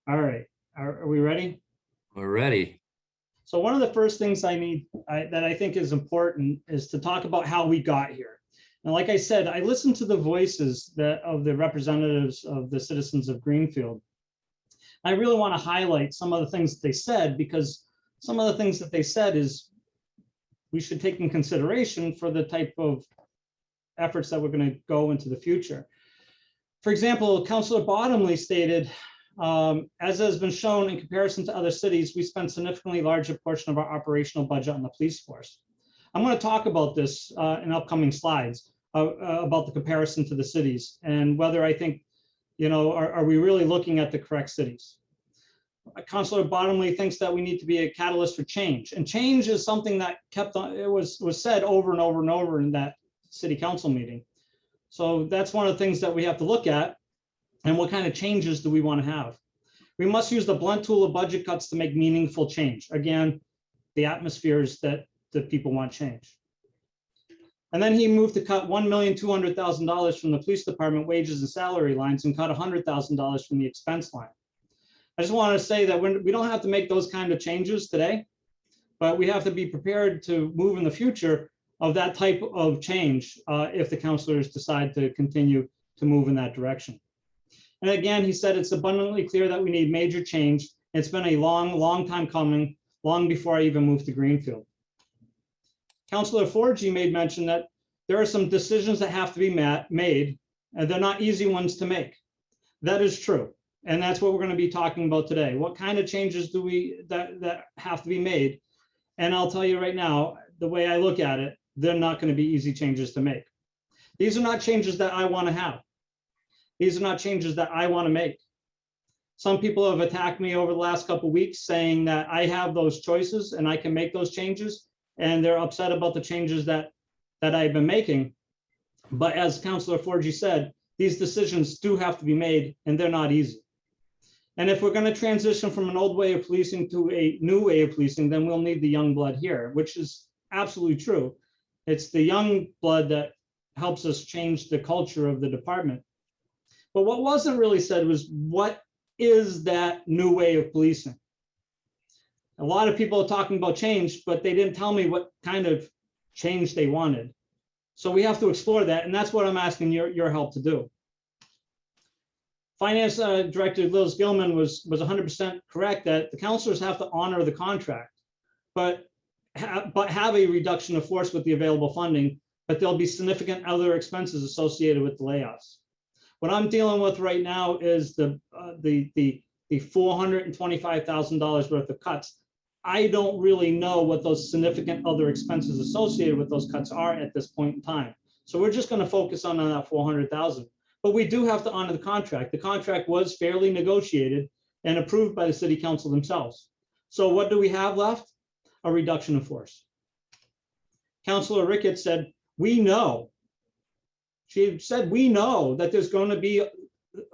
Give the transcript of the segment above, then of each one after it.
All right, are we ready? We're ready. So one of the first things that I think is important is to talk about how we got here. And like I said, I listened to the voices of the representatives of the citizens of Greenfield. I really want to highlight some of the things that they said, because some of the things that they said is we should take in consideration for the type of efforts that we're going to go into the future. For example, Councillor Bottomley stated, as has been shown in comparison to other cities, we spend significantly larger portion of our operational budget on the police force. I'm going to talk about this in upcoming slides about the comparison to the cities and whether I think, are we really looking at the correct cities? Councillor Bottomley thinks that we need to be a catalyst for change, and change is something that was said over and over and over in that city council meeting. So that's one of the things that we have to look at. And what kind of changes do we want to have? We must use the blunt tool of budget cuts to make meaningful change. Again, the atmosphere is that people want change. And then he moved to cut $1,200,000 from the police department wages and salary lines and cut $100,000 from the expense line. I just want to say that we don't have to make those kind of changes today, but we have to be prepared to move in the future of that type of change if the councillors decide to continue to move in that direction. And again, he said it's abundantly clear that we need major change. It's been a long time coming, long before I even moved to Greenfield. Councillor Forgy made mention that there are some decisions that have to be made, and they're not easy ones to make. That is true. And that's what we're going to be talking about today. What kind of changes do that have to be made? And I'll tell you right now, the way I look at it, they're not going to be easy changes to make. These are not changes that I want to have. These are not changes that I want to make. Some people have attacked me over the last couple of weeks saying that I have those choices and I can make those changes, and they're upset about the changes that I've been making. But as Councillor Forgy said, these decisions do have to be made, and they're not easy. And if we're going to transition from an old way of policing to a new way of policing, then we'll need the young blood here, which is absolutely true. It's the young blood that helps us change the culture of the department. But what wasn't really said was, what is that new way of policing? A lot of people are talking about change, but they didn't tell me what kind of change they wanted. So we have to explore that, and that's what I'm asking your help to do. Finance Director Liz Gilman was 100% correct that the councillors have to honor the contract, but have a reduction of force with the available funding, but there'll be significant other expenses associated with the layoffs. What I'm dealing with right now is the $425,000 worth of cuts. I don't really know what those significant other expenses associated with those cuts are at this point in time. So we're just going to focus on that 400,000. But we do have to honor the contract. The contract was fairly negotiated and approved by the city council themselves. So what do we have left? A reduction of force. Councillor Ricketts said, we know. She said, we know that there's going to be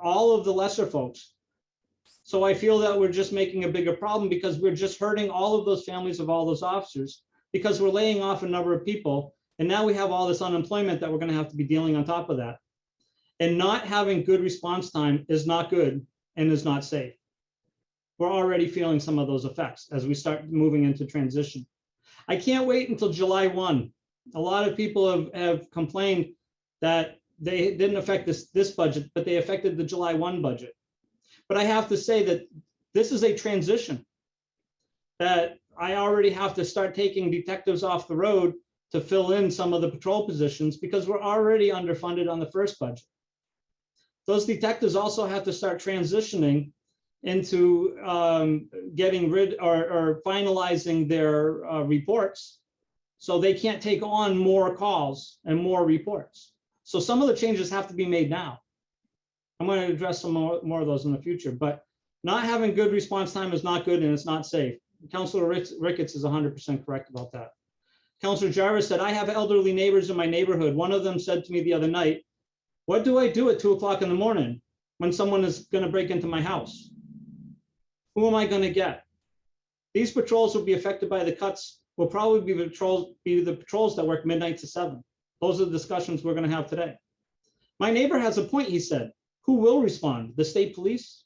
all of the lesser folks. So I feel that we're just making a bigger problem, because we're just hurting all of those families of all those officers, because we're laying off a number of people. And now we have all this unemployment that we're going to have to be dealing on top of that. And not having good response time is not good and is not safe. We're already feeling some of those effects as we start moving into transition. I can't wait until July 1. A lot of people have complained that they didn't affect this budget, but they affected the July 1 budget. But I have to say that this is a transition, that I already have to start taking detectives off the road to fill in some of the patrol positions, because we're already underfunded on the first budget. Those detectives also have to start transitioning into getting rid or finalizing their reports, so they can't take on more calls and more reports. So some of the changes have to be made now. I'm going to address some more of those in the future, but not having good response time is not good, and it's not safe. Councillor Ricketts is 100% correct about that. Councillor Jarvis said, I have elderly neighbors in my neighborhood. One of them said to me the other night, what do I do at 2 o'clock in the morning when someone is going to break into my house? Who am I going to get? These patrols will be affected by the cuts. Will probably be the patrols that work midnight to 7. Those are the discussions we're going to have today. My neighbor has a point, he said. Who will respond? The state police?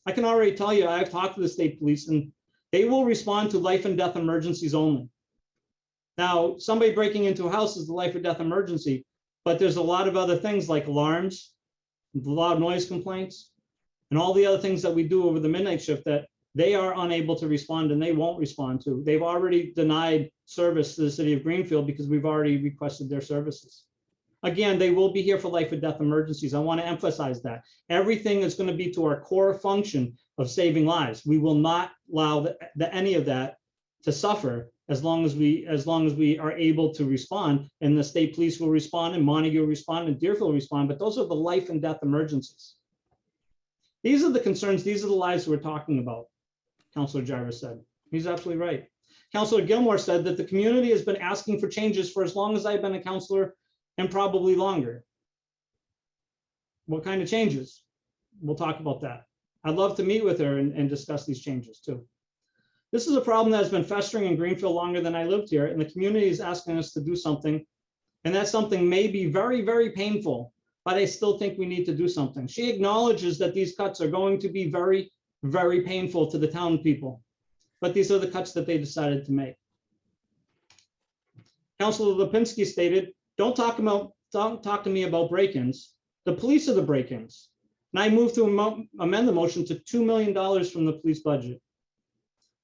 I can already tell you, I've talked to the state police and they will respond to life and death emergencies only. Now, somebody breaking into a house is the life or death emergency, but there's a lot of other things like alarms, loud noise complaints, and all the other things that we do over the midnight shift that they are unable to respond and they won't respond to. They've already denied service to the city of Greenfield because we've already requested their services. Again, they will be here for life or death emergencies. I want to emphasize that. Everything is going to be to our core function of saving lives. We will not allow any of that to suffer as long as we are able to respond, and the state police will respond, and Montague will respond, and Deerfield will respond, but those are the life and death emergencies. These are the concerns, these are the lives we're talking about, Councilor Jarvis said. He's absolutely right. Councilor Gilmore said that the community has been asking for changes for as long as I've been a councilor and probably longer. What kind of changes? We'll talk about that. I'd love to meet with her and discuss these changes too. This is a problem that has been festering in Greenfield longer than I lived here, and the community is asking us to do something, and that something may be very, very painful, but I still think we need to do something. She acknowledges that these cuts are going to be very, very painful to the town people, but these are the cuts that they decided to make. Councilor Lipinski stated, don't talk to me about break-ins. The police are the break-ins. And I move to amend the motion to $2 million from the police budget.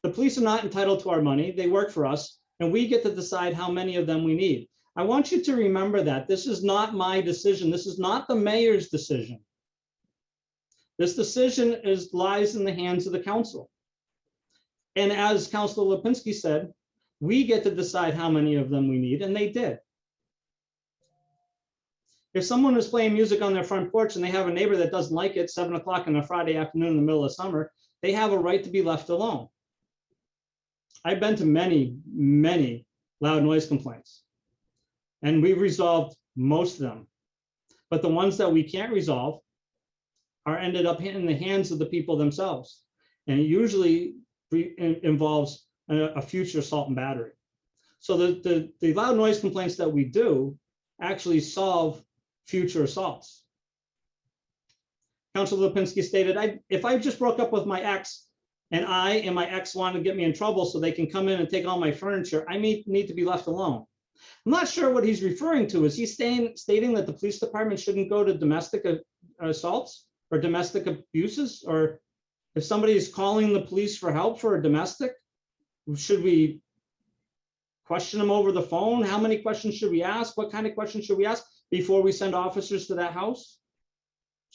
The police are not entitled to our money. They work for us, and we get to decide how many of them we need. I want you to remember that. This is not my decision. This is not the mayor's decision. This decision lies in the hands of the council. And as Councilor Lipinski said, we get to decide how many of them we need, and they did. If someone is playing music on their front porch and they have a neighbor that doesn't like it, 7 o'clock on a Friday afternoon in the middle of summer, they have a right to be left alone. I've been to many, many loud noise complaints, and we've resolved most of them. But the ones that we can't resolve are ended up in the hands of the people themselves. And it usually involves a future assault and battery. So the loud noise complaints that we do actually solve future assaults. Councilor Lipinski stated, if I just broke up with my ex and my ex want to get me in trouble so they can come in and take all my furniture, I need to be left alone. I'm not sure what he's referring to. Is he stating that the police department shouldn't go to domestic assaults or domestic abuses? Or if somebody is calling the police for help for a domestic, should we question them over the phone? How many questions should we ask? What kind of questions should we ask before we send officers to that house?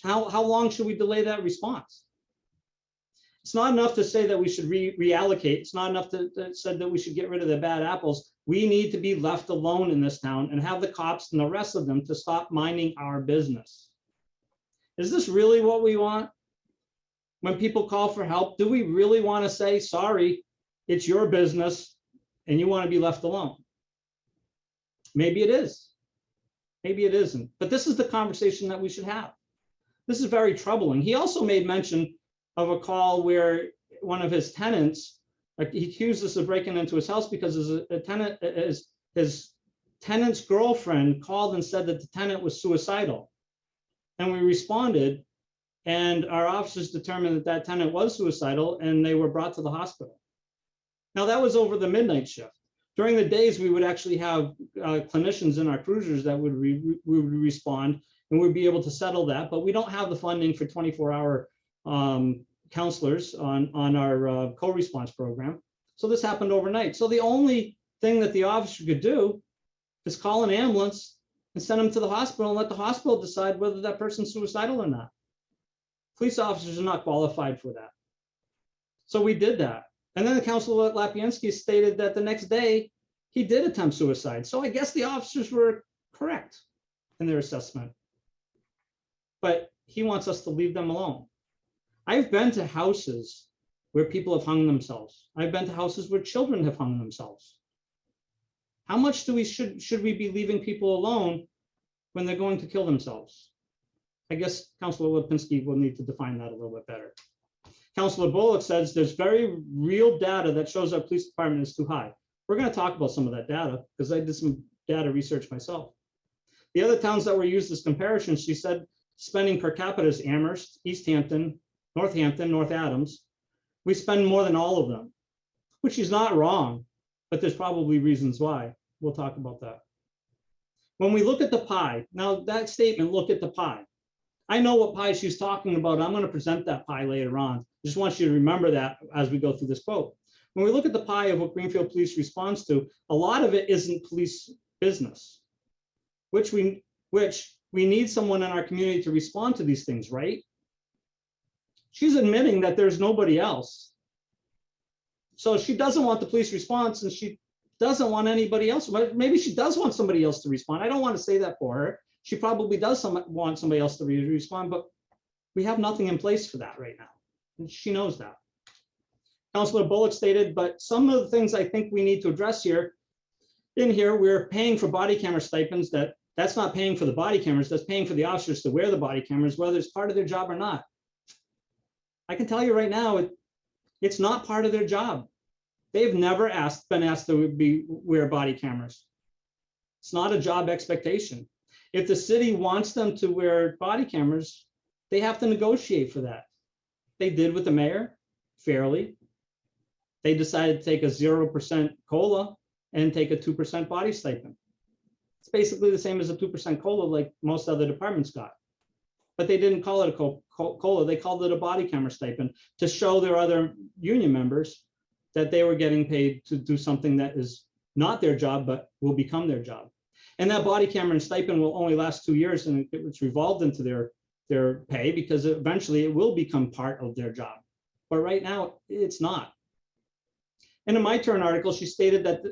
How long should we delay that response? It's not enough to say that we should reallocate. It's not enough to say that we should get rid of the bad apples. We need to be left alone in this town and have the cops and the rest of them to stop minding our business. Is this really what we want? When people call for help, do we really want to say, sorry, it's your business and you want to be left alone? Maybe it is. Maybe it isn't. But this is the conversation that we should have. This is very troubling. He also made mention of a call where one of his tenants, he accused us of breaking into his house because his tenant's girlfriend called and said that the tenant was suicidal. And we responded, and our officers determined that that tenant was suicidal, and they were brought to the hospital. Now, that was over the midnight shift. During the days, we would actually have clinicians in our cruisers that would respond, and we'd be able to settle that, but we don't have the funding for 24-hour counselors on our co-response program. So this happened overnight. So the only thing that the officer could do is call an ambulance and send them to the hospital and let the hospital decide whether that person's suicidal or not. Police officers are not qualified for that. So we did that. And then Councilor Lapiansky stated that the next day he did attempt suicide. So I guess the officers were correct in their assessment. But he wants us to leave them alone. I've been to houses where people have hung themselves. I've been to houses where children have hung themselves. How much should we be leaving people alone when they're going to kill themselves? I guess Councilor Lipinski will need to define that a little bit better. Councilor Bullock says there's very real data that shows our police department is too high. We're going to talk about some of that data because I did some data research myself. The other towns that were used as comparisons, she said, spending per capita is Amherst, East Hampton, Northampton, North Adams, we spend more than all of them, which is not wrong, but there's probably reasons why. We'll talk about that. When we look at the pie, now that statement, look at the pie. I know what pie she's talking about. I'm going to present that pie later on. I just want you to remember that as we go through this quote. When we look at the pie of what Greenfield Police responds to, a lot of it isn't police business, which we need someone in our community to respond to these things, right? She's admitting that there's nobody else. So she doesn't want the police response, and she doesn't want anybody else. Maybe she does want somebody else to respond. I don't want to say that for her. She probably does want somebody else to respond, but we have nothing in place for that right now. And she knows that. Councilor Bullock stated, but some of the things I think we need to address here, we're paying for body camera stipends. That's not paying for the body cameras, that's paying for the officers to wear the body cameras, whether it's part of their job or not. I can tell you right now, it's not part of their job. They've never been asked to wear body cameras. It's not a job expectation. If the city wants them to wear body cameras, they have to negotiate for that. They did with the mayor, fairly. They decided to take a 0% COLA and take a 2% body stipend. It's basically the same as a 2% COLA like most other departments got. But they didn't call it a COLA, they called it a body camera stipend to show their other union members that they were getting paid to do something that is not their job, but will become their job. And that body camera and stipend will only last 2 years, and it's revolved into their pay because eventually it will become part of their job. But right now, it's not. And in my turn article, she stated that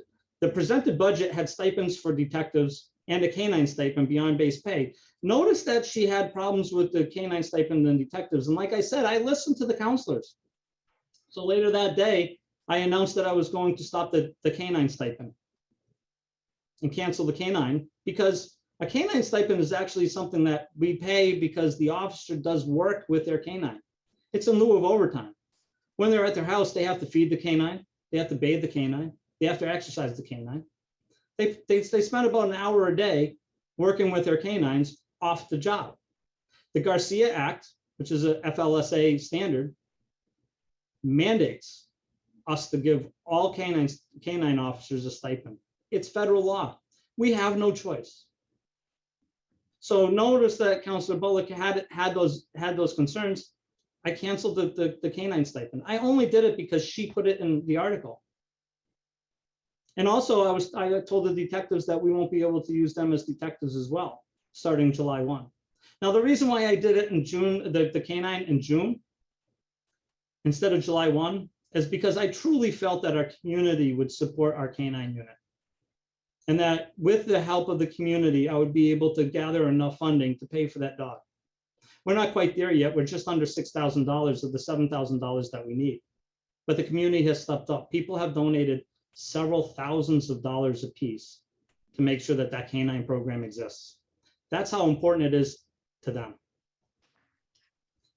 the presented budget had stipends for detectives and a canine stipend beyond base pay. Notice that she had problems with the canine stipend and detectives. And like I said, I listened to the counselors. So later that day, I announced that I was going to stop the canine stipend and cancel the canine, because a canine stipend is actually something that we pay because the officer does work with their canine. It's in lieu of overtime. When they're at their house, they have to feed the canine, they have to bathe the canine, they have to exercise the canine. They spend about an hour a day working with their canines off the job. The Garcia Act, which is a FLSA standard, mandates us to give all canine officers a stipend. It's federal law. We have no choice. So notice that Councilor Bullock had those concerns. I canceled the canine stipend. I only did it because she put it in the article. And also I told the detectives that we won't be able to use them as detectives as well, starting July 1. Now, the reason why I did it in June, the canine in June, instead of July 1, is because I truly felt that our community would support our canine unit. And that with the help of the community, I would be able to gather enough funding to pay for that dog. We're not quite there yet. We're just under $6,000 of the $7,000 that we need. But the community has stepped up. People have donated several thousands of dollars apiece to make sure that that canine program exists. That's how important it is to them.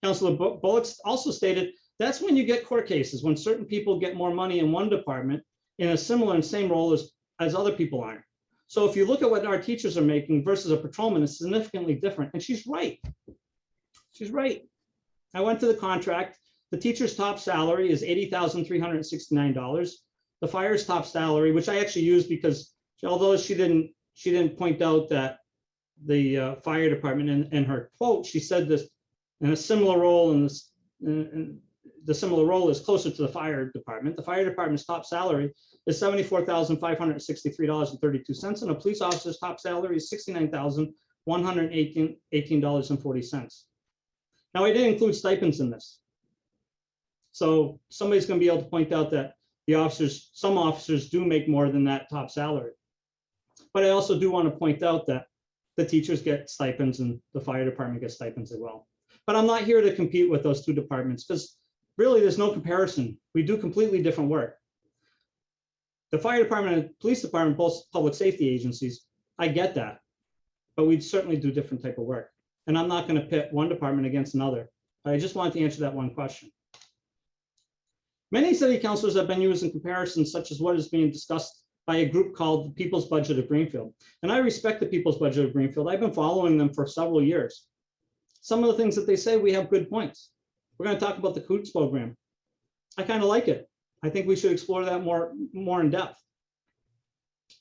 Councilor Bullock also stated that's when you get court cases, when certain people get more money in one department in a similar and same role as other people aren't. So if you look at what our teachers are making versus a patrolman, it's significantly different. And she's right. She's right. I went to the contract. The teacher's top salary is $80,369. The fire's top salary, which I actually used because although she didn't point out that the fire department in her quote, she said this in a similar role, and the similar role is closer to the fire department. The fire department's top salary is $74,563.32, and a police officer's top salary is $69,118.40. Now, I did include stipends in this. So somebody's going to be able to point out that some officers do make more than that top salary. But I also do want to point out that the teachers get stipends and the fire department gets stipends as well. But I'm not here to compete with those two departments because really there's no comparison. We do completely different work. The fire department and police department, both public safety agencies, I get that, but we certainly do different type of work. And I'm not going to pit one department against another. I just wanted to answer that one question. Many city councilors have been using comparisons such as what is being discussed by a group called the People's Budget of Greenfield. And I respect the People's Budget of Greenfield. I've been following them for several years. Some of the things that they say, we have good points. We're going to talk about the Coots program. I kind of like it. I think we should explore that more in depth.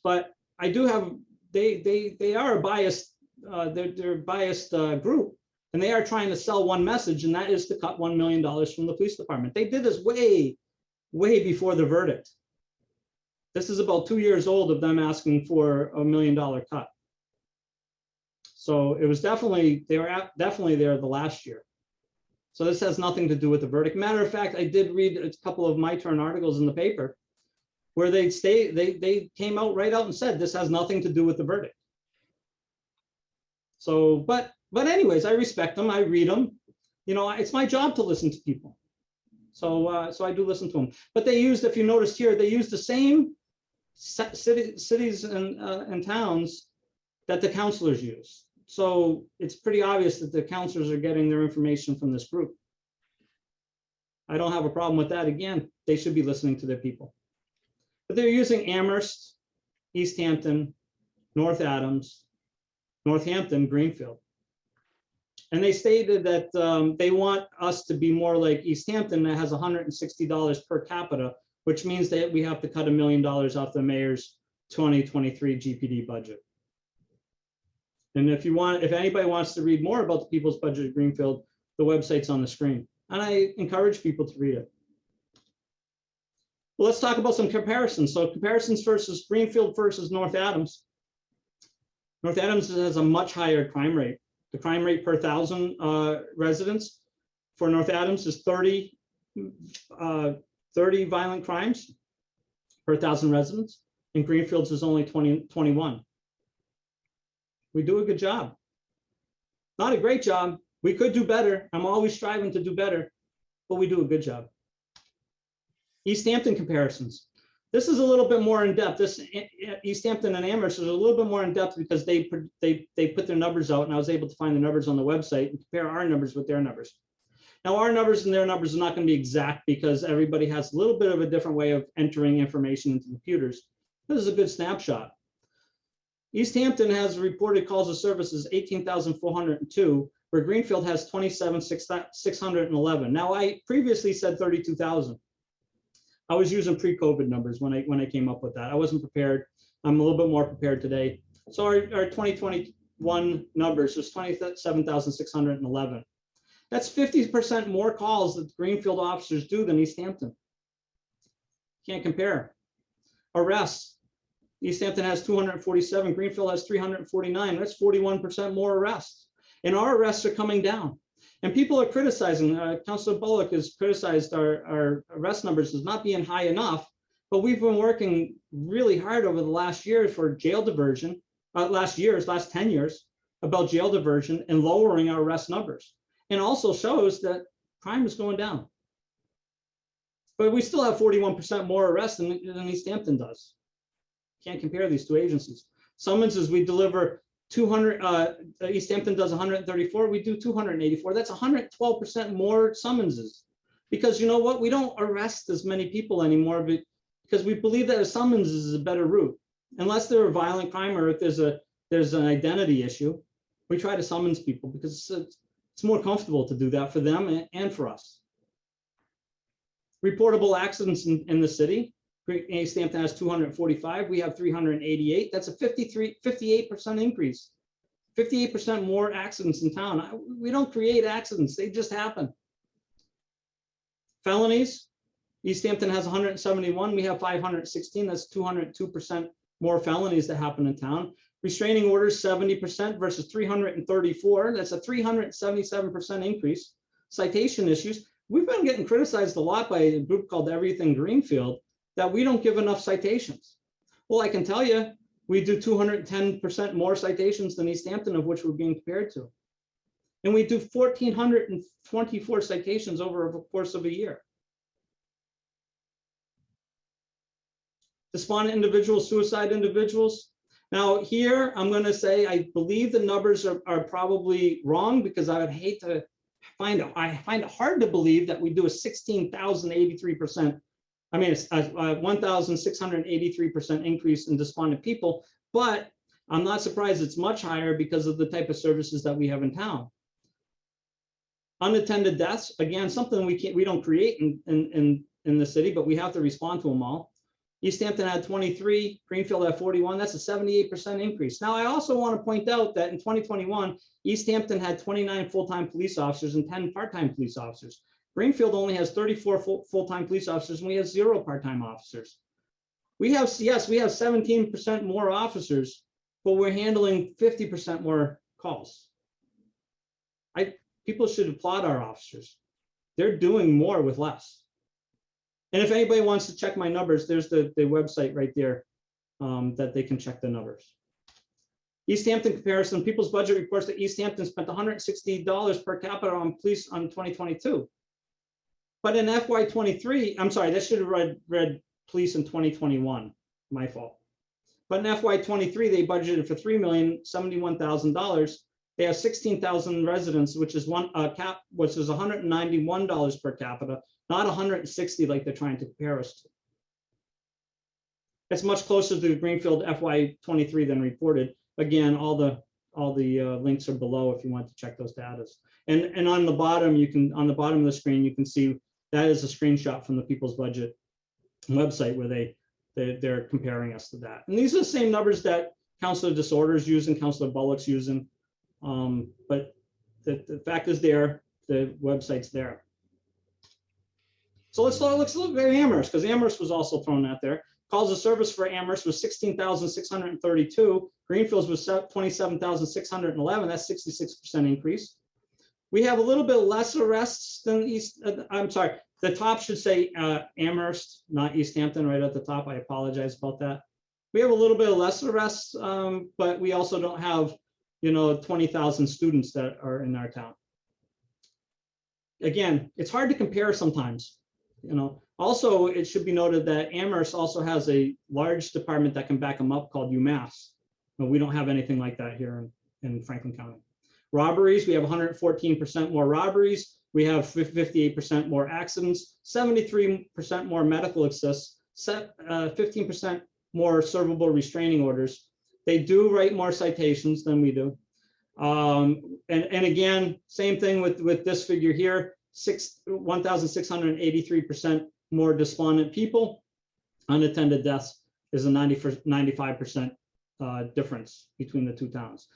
But I do have, they are a biased, they're a biased group, and they are trying to sell one message, and that is to cut $1 million from the police department. They did this way before the verdict. This is about 2 years old of them asking for $1 million cut. So it was definitely, they were definitely there the last year. So this has nothing to do with the verdict. Matter of fact, I did read a couple of My Turn articles in the paper where they came out right out and said this has nothing to do with the verdict. So, but anyways, I respect them. I read them. You know, it's my job to listen to people. So, so I do listen to them. But they used, if you noticed here, they used the same cities and towns that the counselors use. So it's pretty obvious that the counselors are getting their information from this group. I don't have a problem with that. Again, they should be listening to their people. But they're using Amherst, East Hampton, North Adams, Northampton, Greenfield. And they stated that they want us to be more like East Hampton that has $160 per capita, which means that we have to cut $1 million off the mayor's 2023 GPD budget. And if anybody wants to read more about the People's Budget of Greenfield, the website's on the screen. And I encourage people to read it. Well, let's talk about some comparisons. So comparisons versus Greenfield versus North Adams. North Adams has a much higher crime rate. The crime rate per 1,000 residents for North Adams is 30 violent crimes per 1,000 residents. In Greenfield's is only 21. We do a good job. Not a great job. We could do better. I'm always striving to do better, but we do a good job. East Hampton comparisons. This is a little bit more in depth. This East Hampton and Amherst is a little bit more in depth because they put their numbers out, and I was able to find the numbers on the website and compare our numbers with their numbers. Now, our numbers and their numbers are not going to be exact because everybody has a little bit of a different way of entering information into computers. This is a good snapshot. East Hampton has reported calls of services 18,402, where Greenfield has 27,611. Now, I previously said 32,000. I was using pre-COVID numbers when I came up with that. I wasn't prepared. I'm a little bit more prepared today. So our 2021 numbers was 27,611. That's 50% more calls that Greenfield officers do than East Hampton. Can't compare. Arrests. East Hampton has 247, Greenfield has 349. That's 41% more arrests. And our arrests are coming down. And people are criticizing, Councilor Bullock has criticized our arrest numbers as not being high enough, but we've been working really hard over the last year for jail diversion, last 10 years, about jail diversion and lowering our arrest numbers. And also shows that crime is going down. But we still have 41% more arrests than East Hampton does. Can't compare these two agencies. Summonses, we deliver 200, East Hampton does 134, we do 284. That's 112% more summonses. Because you know what? We don't arrest as many people anymore because we believe that a summons is a better route. Unless they're a violent crime or if there's an identity issue, we try to summons people because it's more comfortable to do that for them and for us. Reportable accidents in the city. East Hampton has 245. We have 388. That's a 58% increase. 58% more accidents in town. We don't create accidents. They just happen. Felonies. East Hampton has 171. We have 516. That's 202% more felonies that happen in town. Restraining orders, 70% versus 334. That's a 377% increase. Citation issues. We've been getting criticized a lot by a group called Everything Greenfield that we don't give enough citations. Well, I can tell you, we do 210% more citations than East Hampton, of which we're being compared to. And we do 1,424 citations over the course of a year. Despondent individuals, suicide individuals. Now here, I'm gonna say, I believe the numbers are probably wrong because I would hate to find it hard to believe that we do a 16,083%. I mean, it's a 1,683% increase in despondent people, but I'm not surprised it's much higher because of the type of services that we have in town. Unattended deaths, again, something we don't create in the city, but we have to respond to them all. East Hampton had 23, Greenfield had 41. That's a 78% increase. Now, I also want to point out that in 2021, East Hampton had 29 full-time police officers and 10 part-time police officers. Greenfield only has 34 full-time police officers, and we have 0 part-time officers. We have, yes, we have 17% more officers, but we're handling 50% more calls. People should applaud our officers. They're doing more with less. And if anybody wants to check my numbers, there's the website right there that they can check the numbers. East Hampton comparison, People's Budget reports that East Hampton spent $160 per capita on police on 2022. But in FY23, I'm sorry, that should have read police in 2021, my fault. But in FY23, they budgeted for $3,071,000. They have 16,000 residents, which is $191 per capita, not 160 like they're trying to compare us to. It's much closer to Greenfield FY23 than reported. Again, all the links are below if you want to check those data. And on the bottom, on the bottom of the screen, you can see that is a screenshot from the People's Budget website where they're comparing us to that. And these are the same numbers that Councilor Disorders using, Councilor Bullock's using. But the fact is the website's there. So let's look at Amherst, because Amherst was also thrown out there. Calls of service for Amherst was 16,632. Greenfield's was 27,611. That's 66% increase. We have a little bit less arrests than East. I'm sorry, the top should say Amherst, not East Hampton, right at the top. I apologize about that. We have a little bit of less arrests, but we also don't have 20,000 students that are in our town. Again, it's hard to compare sometimes. Also, it should be noted that Amherst also has a large department that can back them up called UMass. But we don't have anything like that here in Franklin County. Robberies, we have 114% more robberies. We have 58% more accidents, 73% more medical assists, 15% more servable restraining orders. They do write more citations than we do. And again, same thing with this figure here, 1,683% more despondent people. Unattended deaths is a 95% difference between the two towns.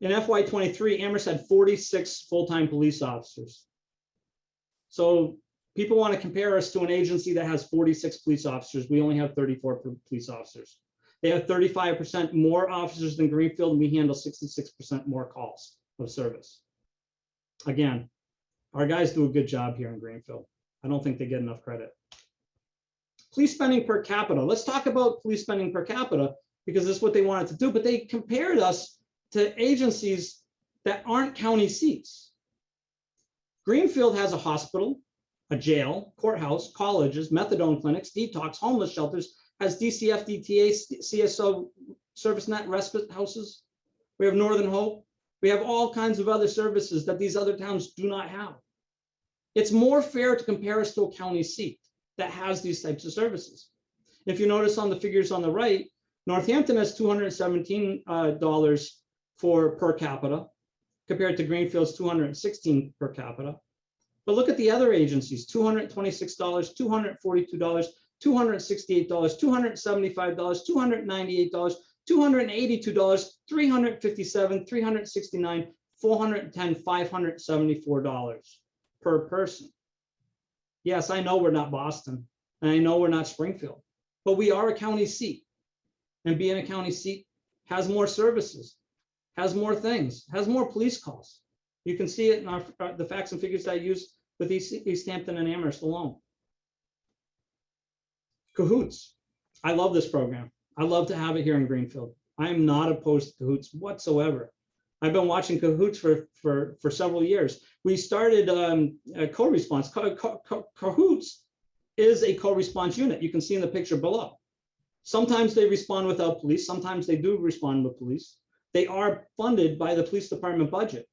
In FY23, Amherst had 46 full-time police officers. So people want to compare us to an agency that has 46 police officers. We only have 34 police officers. They have 35% more officers than Greenfield, and we handle 66% more calls of service. Again, our guys do a good job here in Greenfield. I don't think they get enough credit. Police spending per capita. Let's talk about police spending per capita, because this is what they wanted to do, but they compared us to agencies that aren't county seats. Greenfield has a hospital, a jail, courthouse, colleges, methadone clinics, detox, homeless shelters, has DCF, DTA, CSO, service net, respite houses. We have Northern Hope. We have all kinds of other services that these other towns do not have. It's more fair to compare us to a county seat that has these types of services. If you notice on the figures on the right, Northampton has $217 per capita, compared to Greenfield's $216 per capita. But look at the other agencies, $226, $242, $268, $275, $298, $282, $357, $369, $410, $574 per person. Yes, I know we're not Boston, and I know we're not Springfield, but we are a county seat. And being a county seat has more services, has more things, has more police calls. You can see it in the facts and figures that I use with East Hampton and Amherst alone. Cahoots. I love this program. I love to have it here in Greenfield. I am not opposed to Cahoots whatsoever. I've been watching Cahoots for several years. We started a co-response. Cahoots is a co-response unit. You can see in the picture below. Sometimes they respond without police. Sometimes they do respond with police. They are funded by the police department budget.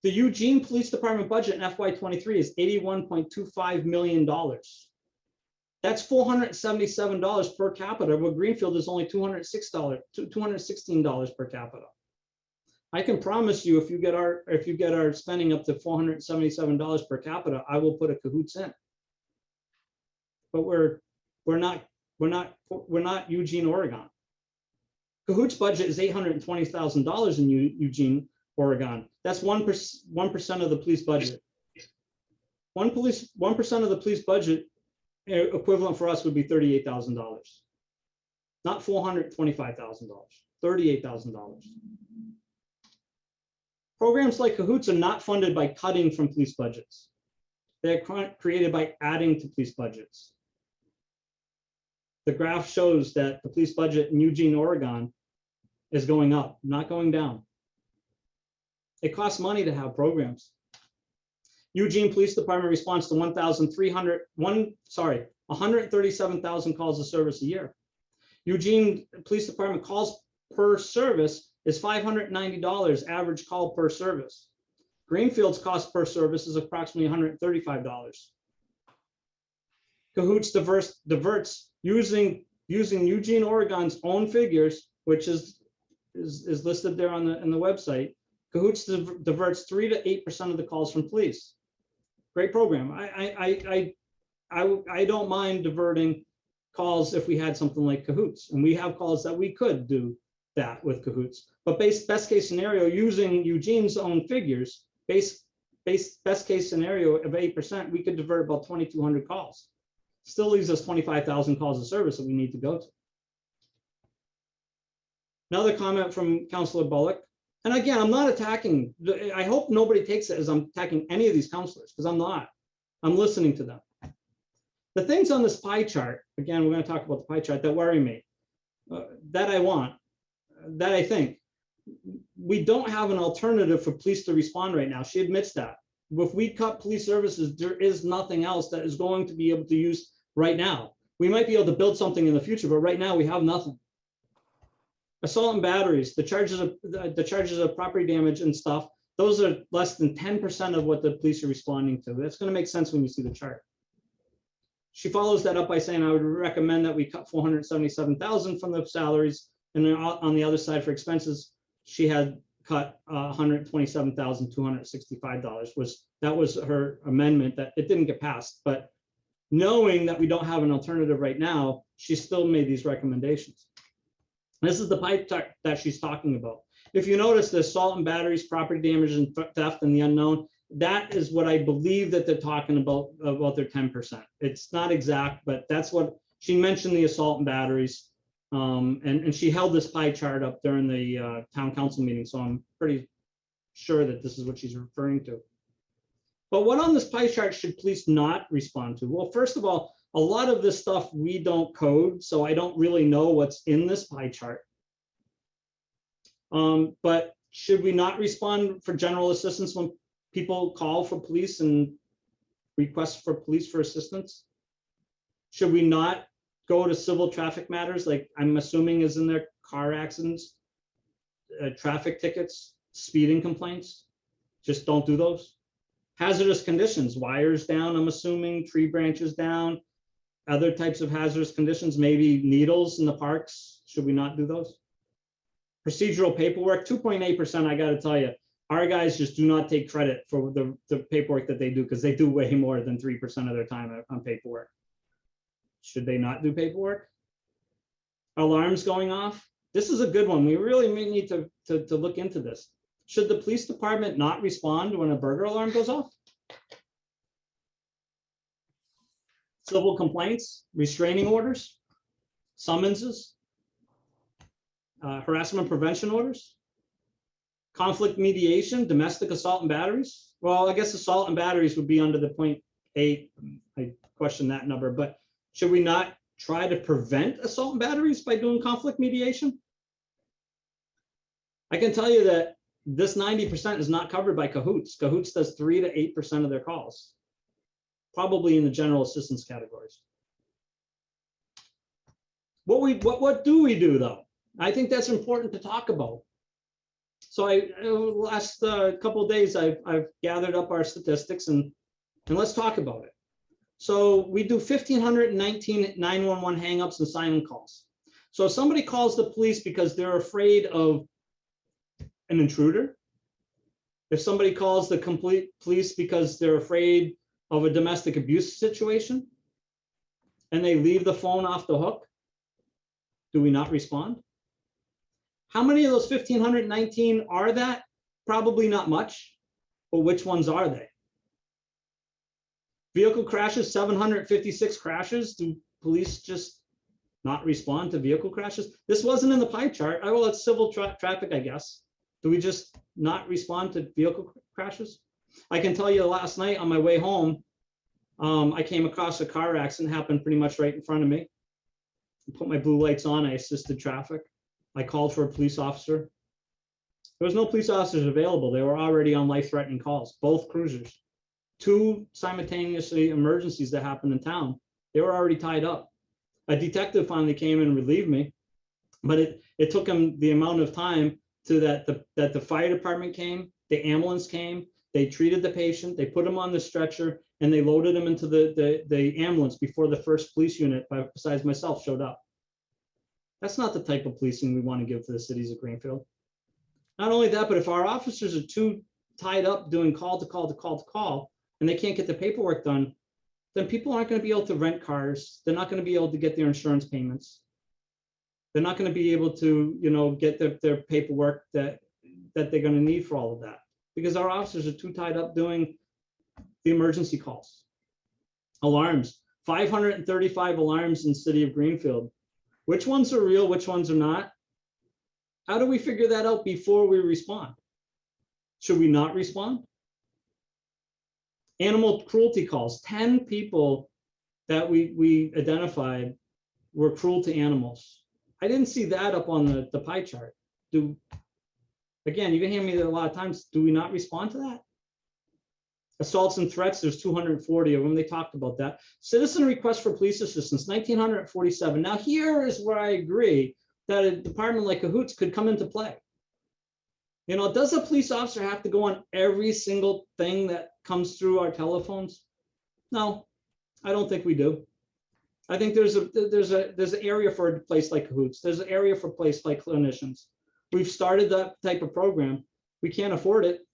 The Eugene Police Department budget in FY23 is $81.25 million. That's $477 per capita, where Greenfield is only $216 per capita. I can promise you, if you get our spending up to $477 per capita, I will put a cahoots in. But we're not Eugene, Oregon. Cahoots budget is $820,000 in Eugene, Oregon. That's 1% of the police budget. 1% of the police budget equivalent for us would be $38,000, not $425,000, $38,000. Programs like Cahoots are not funded by cutting from police budgets. They're created by adding to police budgets. The graph shows that the police budget in Eugene, Oregon is going up, not going down. It costs money to have programs. Eugene Police Department responds to 137,000 calls of service a year. Eugene Police Department calls per service is $590 average call per service. Greenfield's cost per service is approximately $135. Cahoots diverts using Eugene, Oregon's own figures, which is listed there on the website. Cahoots diverts 3 to 8% of the calls from police. Great program. I don't mind diverting calls if we had something like Cahoots, and we have calls that we could do that with Cahoots. But best case scenario, using Eugene's own figures, best case scenario of 8%, we could divert about 2,200 calls. Still leaves us 25,000 calls of service that we need to go to. Another comment from Councillor Bullock. And again, I'm not attacking, I hope nobody takes it as I'm attacking any of these counselors, because I'm not. I'm listening to them. The things on this pie chart, again, we're going to talk about the pie chart that worry me, that I think, we don't have an alternative for police to respond right now. She admits that. If we cut police services, there is nothing else that is going to be able to use right now. We might be able to build something in the future, but right now we have nothing. Assault and batteries, the charges of property damage and stuff, those are less than 10% of what the police are responding to. That's going to make sense when you see the chart. She follows that up by saying, I would recommend that we cut $477,000 from the salaries, and then on the other side for expenses, she had cut $127,265. That was her amendment. That it didn't get passed, but knowing that we don't have an alternative right now, she still made these recommendations. This is the pie chart that she's talking about. If you notice the assault and batteries, property damage and theft and the unknown, that is what I believe that they're talking about their 10%. It's not exact, but that's what she mentioned, the assault and batteries. And she held this pie chart up during the town council meeting. So I'm pretty sure that this is what she's referring to. But what on this pie chart should police not respond to? Well, first of all, a lot of this stuff we don't code, so I don't really know what's in this pie chart. But should we not respond for general assistance when people call for police and request for police for assistance? Should we not go to civil traffic matters, like I'm assuming is in their car accidents, traffic tickets, speeding complaints? Just don't do those. Hazardous conditions, wires down, I'm assuming, tree branches down, other types of hazardous conditions, maybe needles in the parks. Should we not do those? Procedural paperwork, 2.8%, I got to tell you, our guys just do not take credit for the paperwork that they do, because they do way more than 3% of their time on paperwork. Should they not do paperwork? Alarms going off. This is a good one. We really need to look into this. Should the police department not respond when a burglar alarm goes off? Civil complaints, restraining orders, summonses, harassment prevention orders, conflict mediation, domestic assault and batteries. Well, I guess assault and batteries would be under the 0.8. I question that number, but should we not try to prevent assault and batteries by doing conflict mediation? I can tell you that this 90% is not covered by Cahoots. Cahoots does 3 to 8% of their calls, probably in the general assistance categories. What do we do though? I think that's important to talk about. So last couple of days, I've gathered up our statistics and let's talk about it. So we do 1,519 911 hangups and silent calls. So if somebody calls the police because they're afraid of an intruder? If somebody calls the complete police because they're afraid of a domestic abuse situation and they leave the phone off the hook, do we not respond? How many of those 1,519 are that? Probably not much, but which ones are they? Vehicle crashes, 756 crashes. Do police just not respond to vehicle crashes? This wasn't in the pie chart. Well, it's civil traffic, I guess. Do we just not respond to vehicle crashes? I can tell you last night on my way home, I came across a car accident, happened pretty much right in front of me. I put my blue lights on, I assisted traffic. I called for a police officer. There was no police officers available. They were already on life-threatening calls, both cruisers. 2 simultaneously emergencies that happened in town. They were already tied up. A detective finally came and relieved me, but it took him the amount of time to that the fire department came, the ambulance came, they treated the patient, they put him on the stretcher, and they loaded him into the ambulance before the first police unit, besides myself, showed up. That's not the type of policing we want to give to the cities of Greenfield. Not only that, but if our officers are too tied up doing call to call to call to call, and they can't get the paperwork done, then people aren't going to be able to rent cars. They're not going to be able to get their insurance payments. They're not going to be able to, get their paperwork that they're going to need for all of that, because our officers are too tied up doing the emergency calls. Alarms, 535 alarms in the city of Greenfield. Which ones are real, which ones are not? How do we figure that out before we respond? Should we not respond? Animal cruelty calls, 10 people that we identified were cruel to animals. I didn't see that up on the pie chart. Again, you can hear me that a lot of times, do we not respond to that? Assaults and threats, there's 240 of them. They talked about that. Citizen request for police assistance, 1,947. Now here is where I agree that a department like Cahoots could come into play. Does a police officer have to go on every single thing that comes through our telephones? No, I don't think we do. I think there's an area for a place like Cahoots. There's an area for a place like clinicians. We've started that type of program. We can't afford it.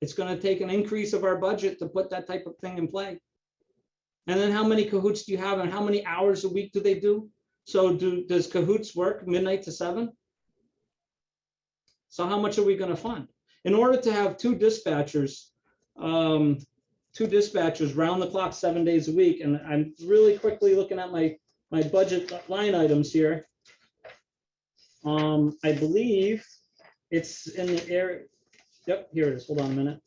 It's going to take an increase of our budget to put that type of thing in play. And then how many Cahoots do you have, and how many hours a week do they do? So does Cahoots work midnight to 7? So how much are we going to fund? In order to have 2 dispatchers round the clock 7 days a week, and I'm really quickly looking at my budget line items here. I believe it's in the area. Yep, here it is. Hold on a minute.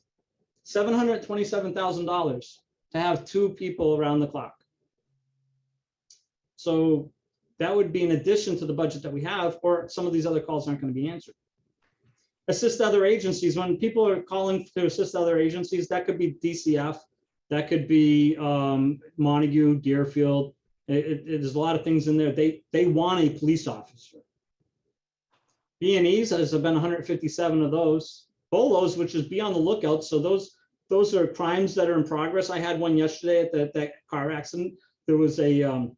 $727,000 to have 2 people around the clock. So that would be in addition to the budget that we have, or some of these other calls aren't going to be answered. Assist other agencies. When people are calling to assist other agencies, that could be DCF, that could be Montague, Deerfield. There's a lot of things in there. They want a police officer. B&Es, there's been 157 of those. BOLOs, which is be on the lookout. So those are crimes that are in progress. I had one yesterday at that car accident. There was a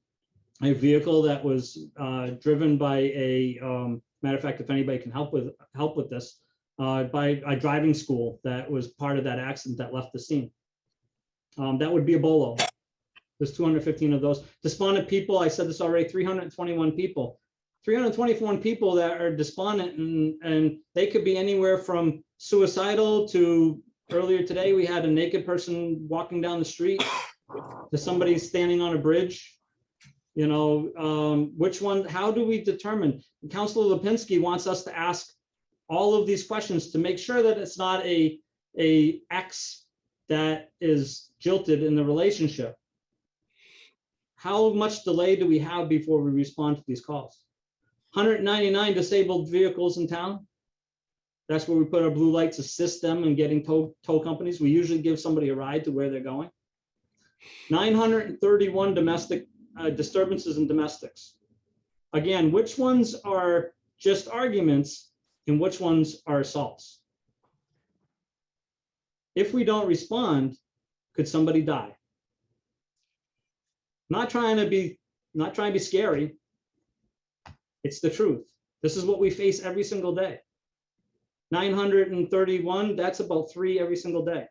vehicle that was driven by matter of fact, if anybody can help with this, by a driving school that was part of that accident that left the scene. That would be a BOLO. There's 215 of those. Despondent people, I said this already, 321 people. 321 people that are despondent, and they could be anywhere from suicidal to, earlier today, we had a naked person walking down the street to somebody standing on a bridge. Which one, how do we determine? Councilor Lipinski wants us to ask all of these questions to make sure that it's not a ex that is jilted in the relationship. How much delay do we have before we respond to these calls? 199 disabled vehicles in town. That's where we put our blue lights, assist them in getting tow companies. We usually give somebody a ride to where they're going. 931 domestic disturbances and domestics. Again, which ones are just arguments and which ones are assaults? If we don't respond, could somebody die? Not trying to be scary. It's the truth. This is what we face every single day. 931, that's about 3 every single day.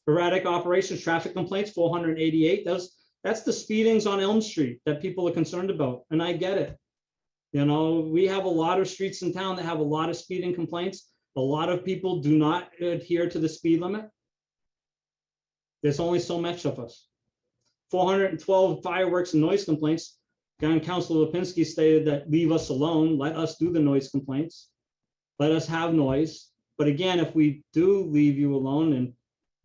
Erratic operations, traffic complaints, 488. That's the speedings on Elm Street that people are concerned about, and I get it. You know, we have a lot of streets in town that have a lot of speeding complaints. A lot of people do not adhere to the speed limit. There's only so much of us. 412 fireworks and noise complaints. Councilor Lipinski stated that leave us alone, let us do the noise complaints, let us have noise. But again, if we do leave you alone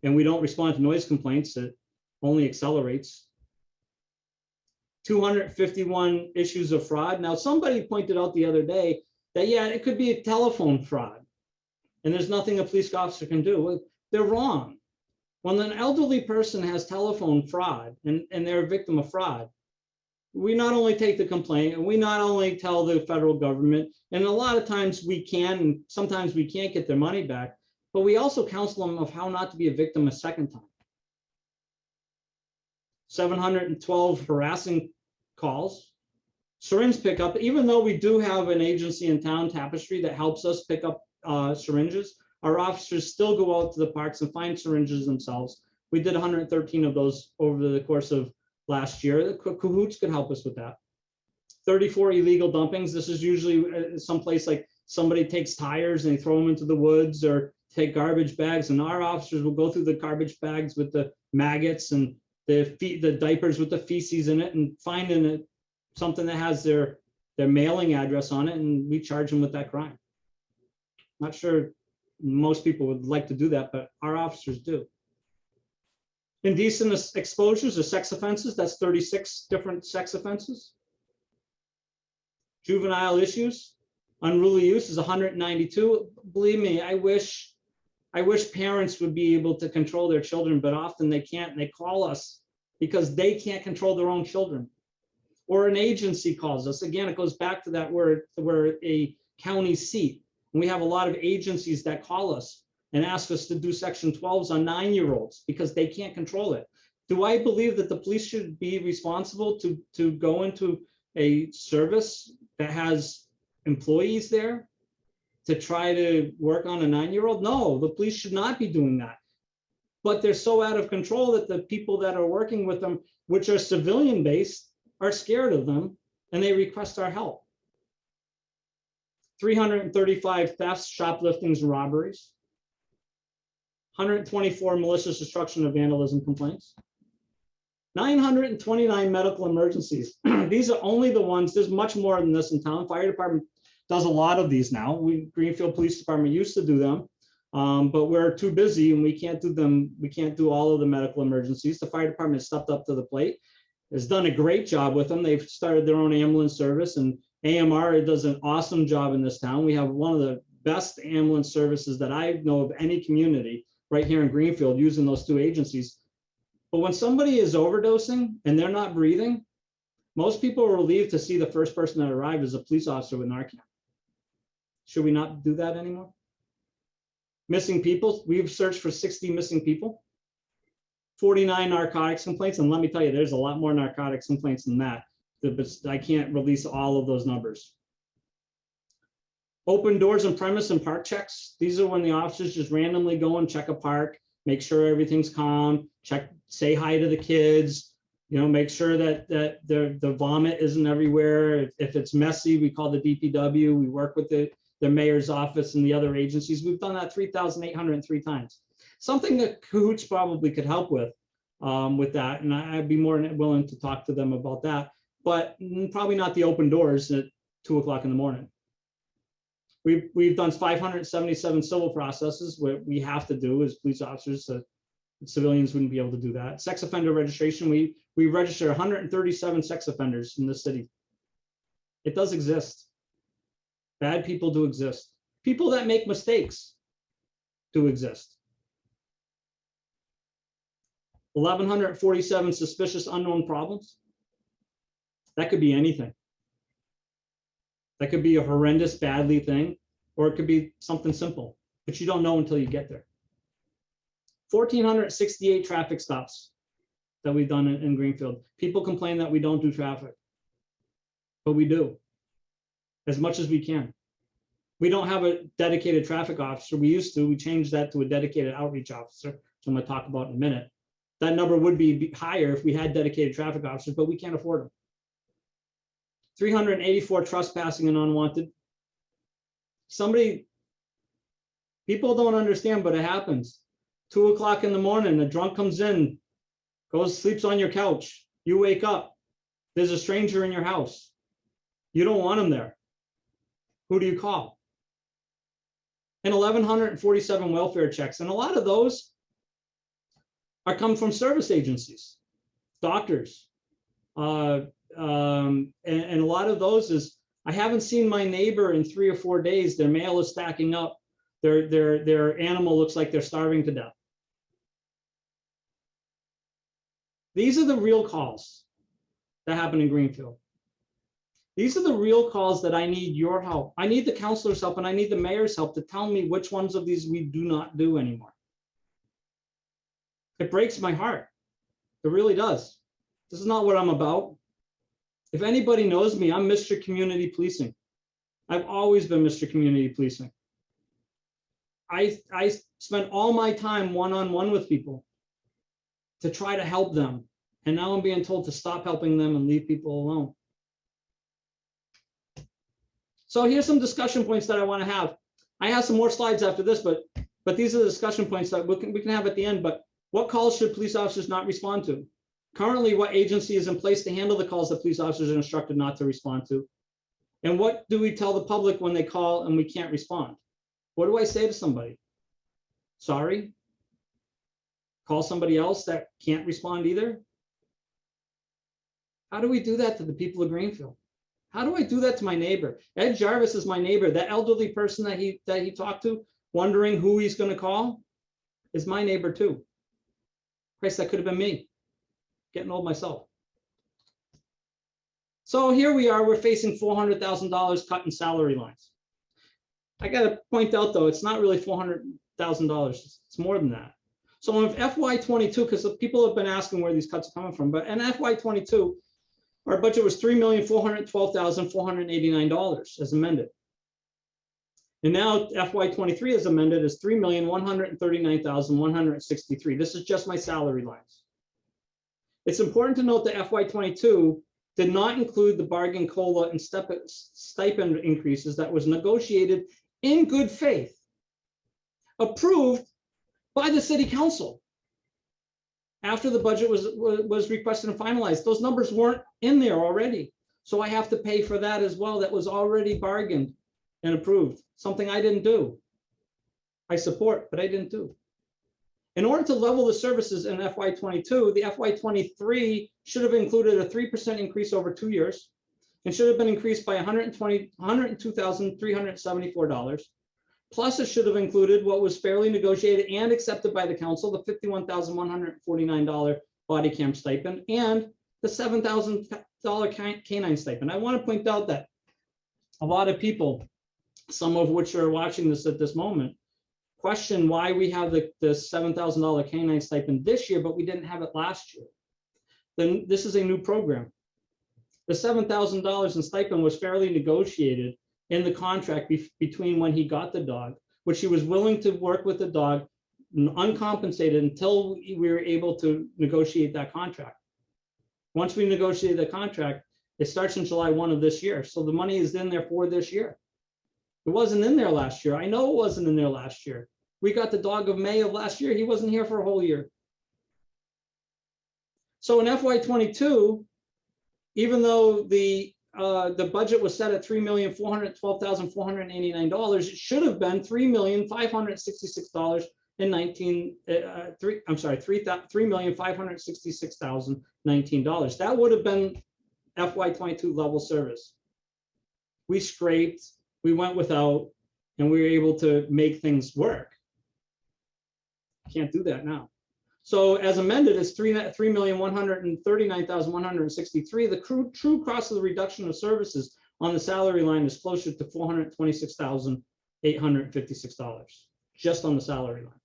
and we don't respond to noise complaints, it only accelerates. 251 issues of fraud. Now, somebody pointed out the other day that, yeah, it could be a telephone fraud and there's nothing a police officer can do. Well, they're wrong. When an elderly person has telephone fraud and they're a victim of fraud, we not only take the complaint and we not only tell the federal government, and a lot of times we can, and sometimes we can't get their money back, but we also counsel them of how not to be a victim a second time. 712 harassing calls, syringe pickup. Even though we do have an agency in town, Tapestry, that helps us pick up syringes, our officers still go out to the parks and find syringes themselves. We did 113 of those over the course of last year. The Cahoots could help us with that. 34 illegal dumpings. This is usually someplace like somebody takes tires and they throw them into the woods, or take garbage bags, and our officers will go through the garbage bags with the maggots and the diapers with the feces in it and finding it something that has their mailing address on it, and we charge them with that crime. Not sure most people would like to do that, but our officers do. Indecent exposures or sex offenses, that's 36 different sex offenses. Juvenile issues, unruly use is 192. Believe me, I wish parents would be able to control their children, but often they can't, and they call us because they can't control their own children. Or an agency calls us. Again, it goes back to that we're a county seat. And we have a lot of agencies that call us and ask us to do Section 12s on 9-year-olds because they can't control it. Do I believe that the police should be responsible to go into a service that has employees there to try to work on a 9-year-old? No, the police should not be doing that. But they're so out of control that the people that are working with them, which are civilian based, are scared of them and they request our help. 335 thefts, shopliftings, and robberies. 124 malicious destruction or vandalism complaints. 929 medical emergencies. These are only the ones, there's much more than this in town. Fire department does a lot of these now. Greenfield Police Department used to do them, but we're too busy and we can't do them. We can't do all of the medical emergencies. The fire department stepped up to the plate, has done a great job with them. They've started their own ambulance service, and AMR does an awesome job in this town. We have one of the best ambulance services that I know of any community right here in Greenfield, using those two agencies. But when somebody is overdosing and they're not breathing, most people are relieved to see the first person that arrived as a police officer with Narcan. Should we not do that anymore? Missing people, we've searched for 60 missing people. 49 narcotics complaints, and let me tell you, there's a lot more narcotics complaints than that. But I can't release all of those numbers. Open doors on premise and park checks. These are when the officers just randomly go and check a park, make sure everything's calm, check, say hi to the kids, you know, make sure that the vomit isn't everywhere. If it's messy, we call the DPW. We work with the mayor's office and the other agencies. We've done that 3,803 times. Something that Cahoots probably could help with that, and I'd be more than willing to talk to them about that, but probably not the open doors at 2 o'clock in the morning. We've done 577 civil processes, what we have to do as police officers, so civilians wouldn't be able to do that. Sex offender registration, we register 137 sex offenders in the city. It does exist. Bad people do exist. People that make mistakes do exist. 1,147 suspicious unknown problems. That could be anything. That could be a horrendous, badly thing, or it could be something simple, but you don't know until you get there. 1,468 traffic stops that we've done in Greenfield. People complain that we don't do traffic, but we do as much as we can. We don't have a dedicated traffic officer. We used to. We changed that to a dedicated outreach officer, which I'm going to talk about in a minute. That number would be higher if we had dedicated traffic officers, but we can't afford them. 384 trespassing and unwanted. People don't understand, but it happens. 2 o'clock in the morning, a drunk comes in, sleeps on your couch. You wake up. There's a stranger in your house. You don't want him there. Who do you call? And 1,147 welfare checks. And a lot of those come from service agencies, doctors. And a lot of those is, I haven't seen my neighbor in 3 or 4 days. Their mail is stacking up. Their animal looks like they're starving to death. These are the real calls that happen in Greenfield. These are the real calls that I need your help. I need the counselor's help, and I need the mayor's help to tell me which ones of these we do not do anymore. It breaks my heart. It really does. This is not what I'm about. If anybody knows me, I'm Mr. Community Policing. I've always been Mr. Community Policing. I spent all my time one-on-one with people to try to help them. And now I'm being told to stop helping them and leave people alone. So here's some discussion points that I want to have. I have some more slides after this, but these are the discussion points that we can have at the end. But what calls should police officers not respond to? Currently, what agency is in place to handle the calls that police officers are instructed not to respond to? And what do we tell the public when they call and we can't respond? What do I say to somebody? Sorry? Call somebody else that can't respond either? How do we do that to the people of Greenfield? How do I do that to my neighbor? Ed Jarvis is my neighbor. That elderly person that he talked to, wondering who he's going to call, is my neighbor too. Christ, that could have been me, getting old myself. So here we are, we're facing $400,000 cut in salary lines. I got to point out though, it's not really $400,000, it's more than that. So in FY22, because people have been asking where these cuts are coming from, but in FY22, our budget was $3,412,489 as amended. And now FY23 as amended is $3,139,163. This is just my salary lines. It's important to note that FY22 did not include the bargain COLA and stipend increases that was negotiated in good faith, approved by the city council. After the budget was requested and finalized, those numbers weren't in there already. So I have to pay for that as well. That was already bargained and approved, something I didn't do. I support, but I didn't do. In order to level the services in FY22, the FY23 should have included a 3% increase over 2 years and should have been increased by $102,374. Plus, it should have included what was fairly negotiated and accepted by the council, the $51,149 body cam stipend and the $7,000 canine stipend. I want to point out that a lot of people, some of which are watching this at this moment, question why we have the $7,000 canine stipend this year, but we didn't have it last year. Then this is a new program. The $7,000 in stipend was fairly negotiated in the contract between when he got the dog, which he was willing to work with the dog uncompensated until we were able to negotiate that contract. Once we negotiated the contract, it starts in July 1 of this year. So the money is in there for this year. It wasn't in there last year. I know it wasn't in there last year. We got the dog of May of last year. He wasn't here for a whole year. So in FY22, even though the budget was set at $3,412,489, it should have been $3,566,019. That would have been FY22 level service. We scraped, we went without, and we were able to make things work. Can't do that now. So as amended, it's $3,139,163. The true cost of the reduction of services on the salary line is closer to $426,856, just on the salary line.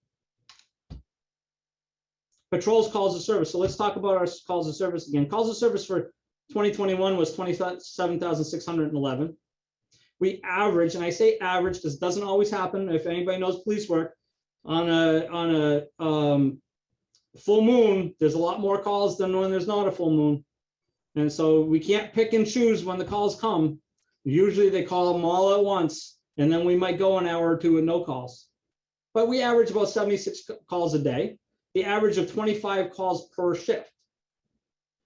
Patrols calls of service. So let's talk about our calls of service again. Calls of service for 2021 was 27,611. We average, and I say average because it doesn't always happen. If anybody knows police work, on a full moon, there's a lot more calls than when there's not a full moon. And so we can't pick and choose when the calls come. Usually they call them all at once, and then we might go an hour or two with no calls. But we average about 76 calls a day, the average of 25 calls per shift.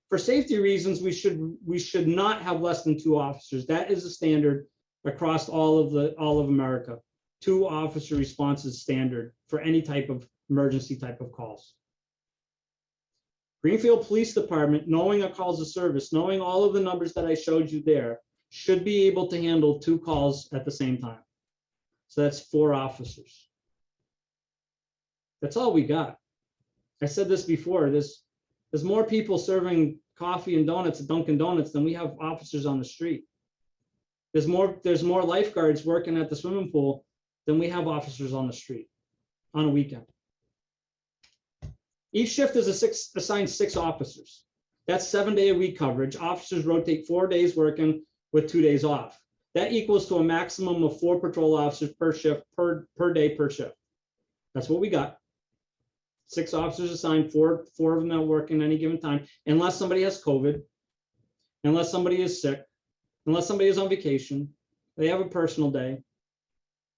For safety reasons, we should not have less than 2 officers. That is a standard across all of America. 2 officer responses standard for any type of emergency type of calls. Greenfield Police Department, knowing a calls of service, knowing all of the numbers that I showed you there, should be able to handle 2 calls at the same time. So that's 4 officers. That's all we got. I said this before, there's more people serving coffee and donuts at Dunkin' Donuts than we have officers on the street. There's more lifeguards working at the swimming pool than we have officers on the street on a weekend. Each shift is assigned 6 officers. That's 7-day-a-week coverage. Officers rotate 4 days working with 2 days off. That equals to a maximum of 4 patrol officers per shift, per day per shift. That's what we got. 6 officers assigned, 4 of them that work in any given time, unless somebody has COVID, unless somebody is sick, unless somebody is on vacation, they have a personal day.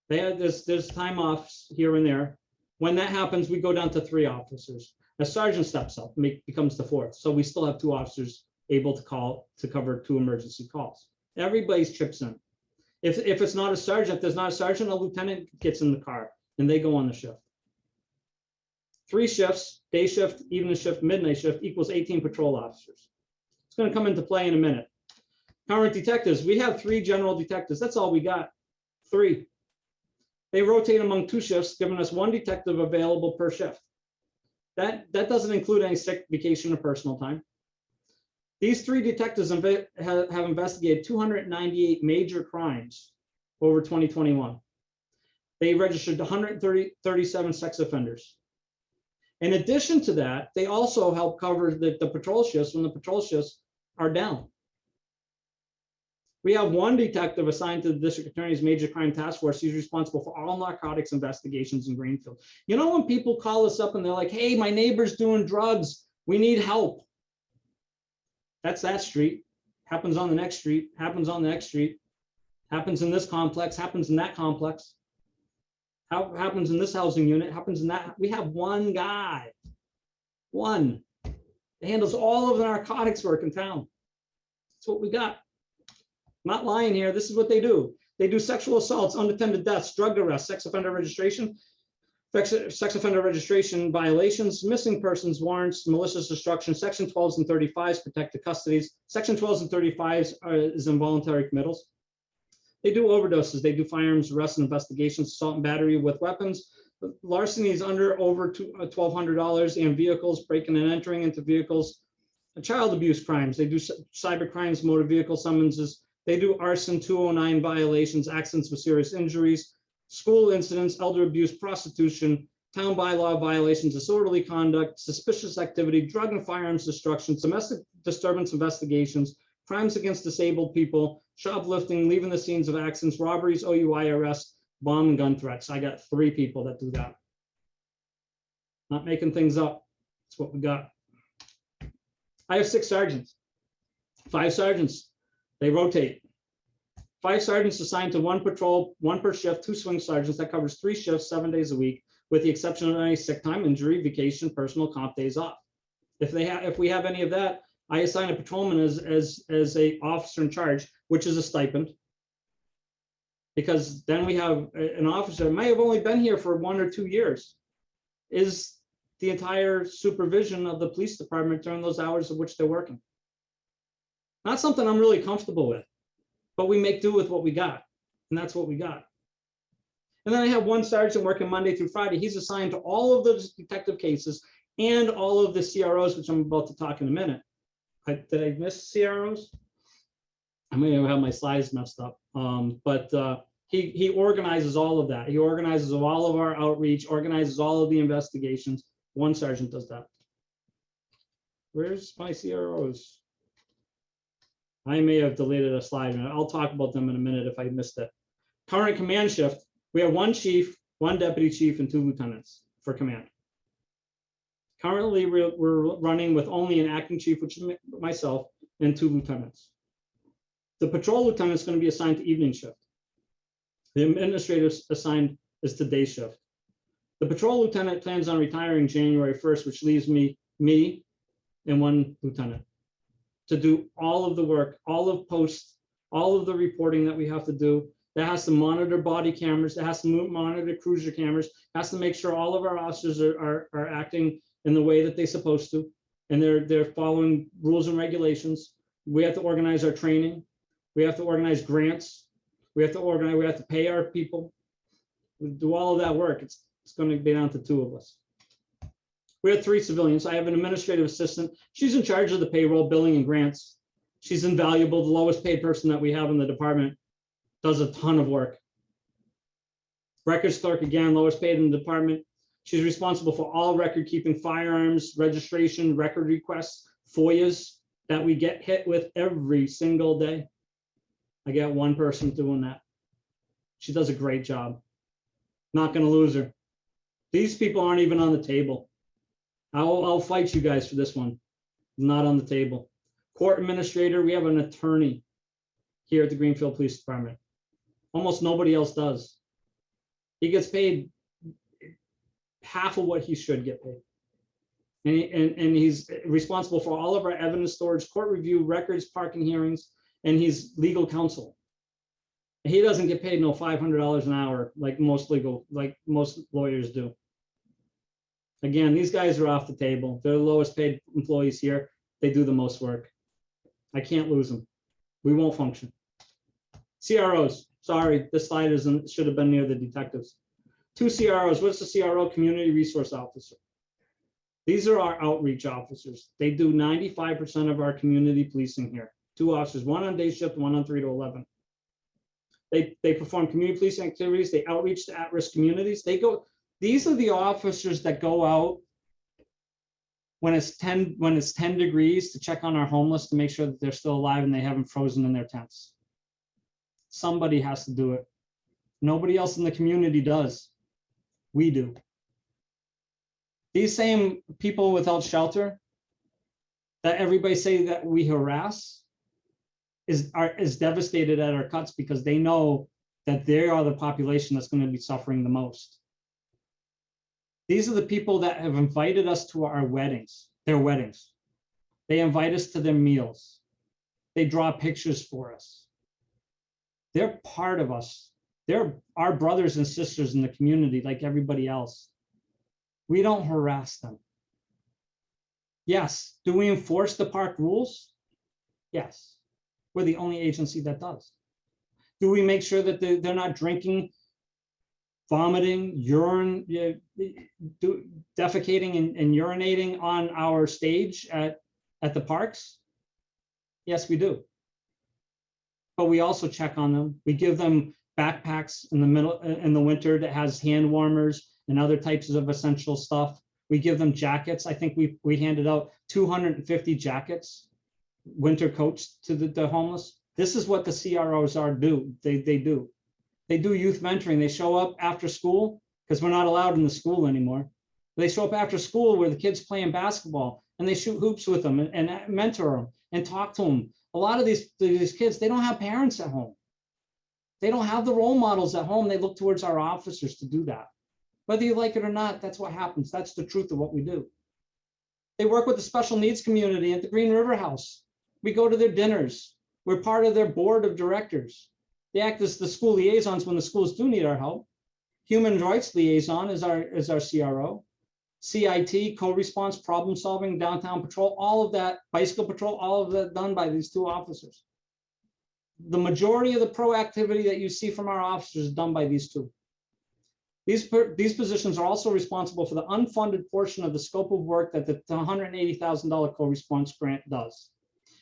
There's time off here and there. When that happens, we go down to 3 officers. A sergeant steps up, becomes the 4th. So we still have 2 officers able to cover 2 emergency calls. Everybody's chips in. If it's not a sergeant, if there's not a sergeant, a lieutenant gets in the car and they go on the shift. 3 shifts, day shift, evening shift, midnight shift equals 18 patrol officers. It's going to come into play in a minute. Current detectives, we have 3 general detectives. That's all we got, 3. They rotate among 2 shifts, giving us 1 detective available per shift. That doesn't include any sick, vacation, or personal time. These 3 detectives have investigated 298 major crimes over 2021. They registered 137 sex offenders. In addition to that, they also help cover the patrol shifts when the patrol shifts are down. We have 1 detective assigned to the district attorney's major crime task force. He's responsible for all narcotics investigations in Greenfield. You know, when people call us up and they're like, hey, my neighbor's doing drugs, we need help. That's that street. Happens on the next street, happens on the next street, happens in this complex, happens in that complex. How happens in this housing unit, happens in that. We have 1 guy, 1, that handles all of the narcotics work in town. That's what we got. I'm not lying here. This is what they do. They do sexual assaults, unattended deaths, drug arrests, sex offender registration violations, missing persons warrants, malicious destruction, Section 12s and 35s, protected custodies. Section 12s and 35s is involuntary committals. They do overdoses. They do firearms arrests and investigations, assault and battery with weapons, larcenies over $1,200, and vehicles, breaking and entering into vehicles, child abuse crimes. They do cyber crimes, motor vehicle summonses. They do arson, 209 violations, accidents with serious injuries, school incidents, elder abuse, prostitution, town bylaw violations, disorderly conduct, suspicious activity, drug and firearms destruction, domestic disturbance investigations, crimes against disabled people, shoplifting, leaving the scenes of accidents, robberies, OUI arrests, bomb and gun threats. I got 3 people that do that. Not making things up. That's what we got. I have 6 sergeants, 5 sergeants. They rotate. 5 sergeants assigned to 1 patrol, 1 per shift, 2 swing sergeants. That covers 3 shifts, 7 days a week, with the exception of any sick time, injury, vacation, personal comp days off. If we have any of that, I assign a patrolman as a officer in charge, which is a stipend. Because then we have an officer that may have only been here for 1 or 2 years, is the entire supervision of the police department during those hours of which they're working. Not something I'm really comfortable with, but we make do with what we got, and that's what we got. And then I have 1 sergeant working Monday through Friday. He's assigned to all of those detective cases and all of the CROs, which I'm about to talk in a minute. Did I miss CROs? I may have my slides messed up, but he organizes all of that. He organizes all of our outreach, organizes all of the investigations. 1 sergeant does that. Where's my CROs? I may have deleted a slide, and I'll talk about them in a minute if I missed it. Current command shift, we have 1 chief, 1 deputy chief, and 2 lieutenants for command. Currently, we're running with only an acting chief, which is myself, and 2 lieutenants. The patrol lieutenant is going to be assigned to evening shift. The administrator assigned is to day shift. The patrol lieutenant plans on retiring January 1st, which leaves me and 1 lieutenant to do all of the work, all of posts, all of the reporting that we have to do. That has to monitor body cameras, that has to monitor cruiser cameras, has to make sure all of our officers are acting in the way that they're supposed to, and they're following rules and regulations. We have to organize our training. We have to organize grants. We have to pay our people. We do all of that work. It's going to be down to 2 of us. We have 3 civilians. I have an administrative assistant. She's in charge of the payroll, billing, and grants. She's invaluable, the lowest paid person that we have in the department. Does a ton of work. Records clerk, again, lowest paid in the department. She's responsible for all record keeping, firearms, registration, record requests, FOIAs that we get hit with every single day. I get 1 person doing that. She does a great job. Not going to lose her. These people aren't even on the table. I'll fight you guys for this one. Not on the table. Court administrator, we have an attorney here at the Greenfield Police Department. Almost nobody else does. He gets paid half of what he should get paid. And he's responsible for all of our evidence storage, court review, records, parking hearings, and he's legal counsel. He doesn't get paid no $500 an hour like most lawyers do. Again, these guys are off the table. They're the lowest paid employees here. They do the most work. I can't lose them. We won't function. CROs. Sorry, this slide should have been near the detectives. 2 CROs. What's the CRO? Community Resource Officer. These are our outreach officers. They do 95% of our community policing here. 2 officers, 1 on day shift, 1 on 3 to 11. They perform community policing activities. They outreach to at-risk communities. These are the officers that go out when it's 10 degrees to check on our homeless to make sure that they're still alive and they haven't frozen in their tents. Somebody has to do it. Nobody else in the community does. We do. These same people without shelter that everybody say that we harass is devastated at our cuts because they know that they are the population that's going to be suffering the most. These are the people that have invited us to our weddings, their weddings. They invite us to their meals. They draw pictures for us. They're part of us. They're our brothers and sisters in the community like everybody else. We don't harass them. Yes. Do we enforce the park rules? Yes. We're the only agency that does. Do we make sure that they're not drinking, vomiting, defecating and urinating on our stage at the parks? Yes, we do. But we also check on them. We give them backpacks in the winter that has hand warmers and other types of essential stuff. We give them jackets. I think we handed out 250 jackets, winter coats to the homeless. This is what the CROs do. They do. They do youth mentoring. They show up after school because we're not allowed in the school anymore. They show up after school where the kids playing basketball and they shoot hoops with them and mentor them and talk to them. A lot of these kids, they don't have parents at home. They don't have the role models at home. They look towards our officers to do that. Whether you like it or not, that's what happens. That's the truth of what we do. They work with the special needs community at the Green River House. We go to their dinners. We're part of their board of directors. They act as the school liaisons when the schools do need our help. Human rights liaison is our CRO. CIT, co-response, problem solving, downtown patrol, all of that, bicycle patrol, all of that done by these 2 officers. The majority of the proactivity that you see from our officers is done by these 2. These positions are also responsible for the unfunded portion of the scope of work that the $180,000 co-response grant does.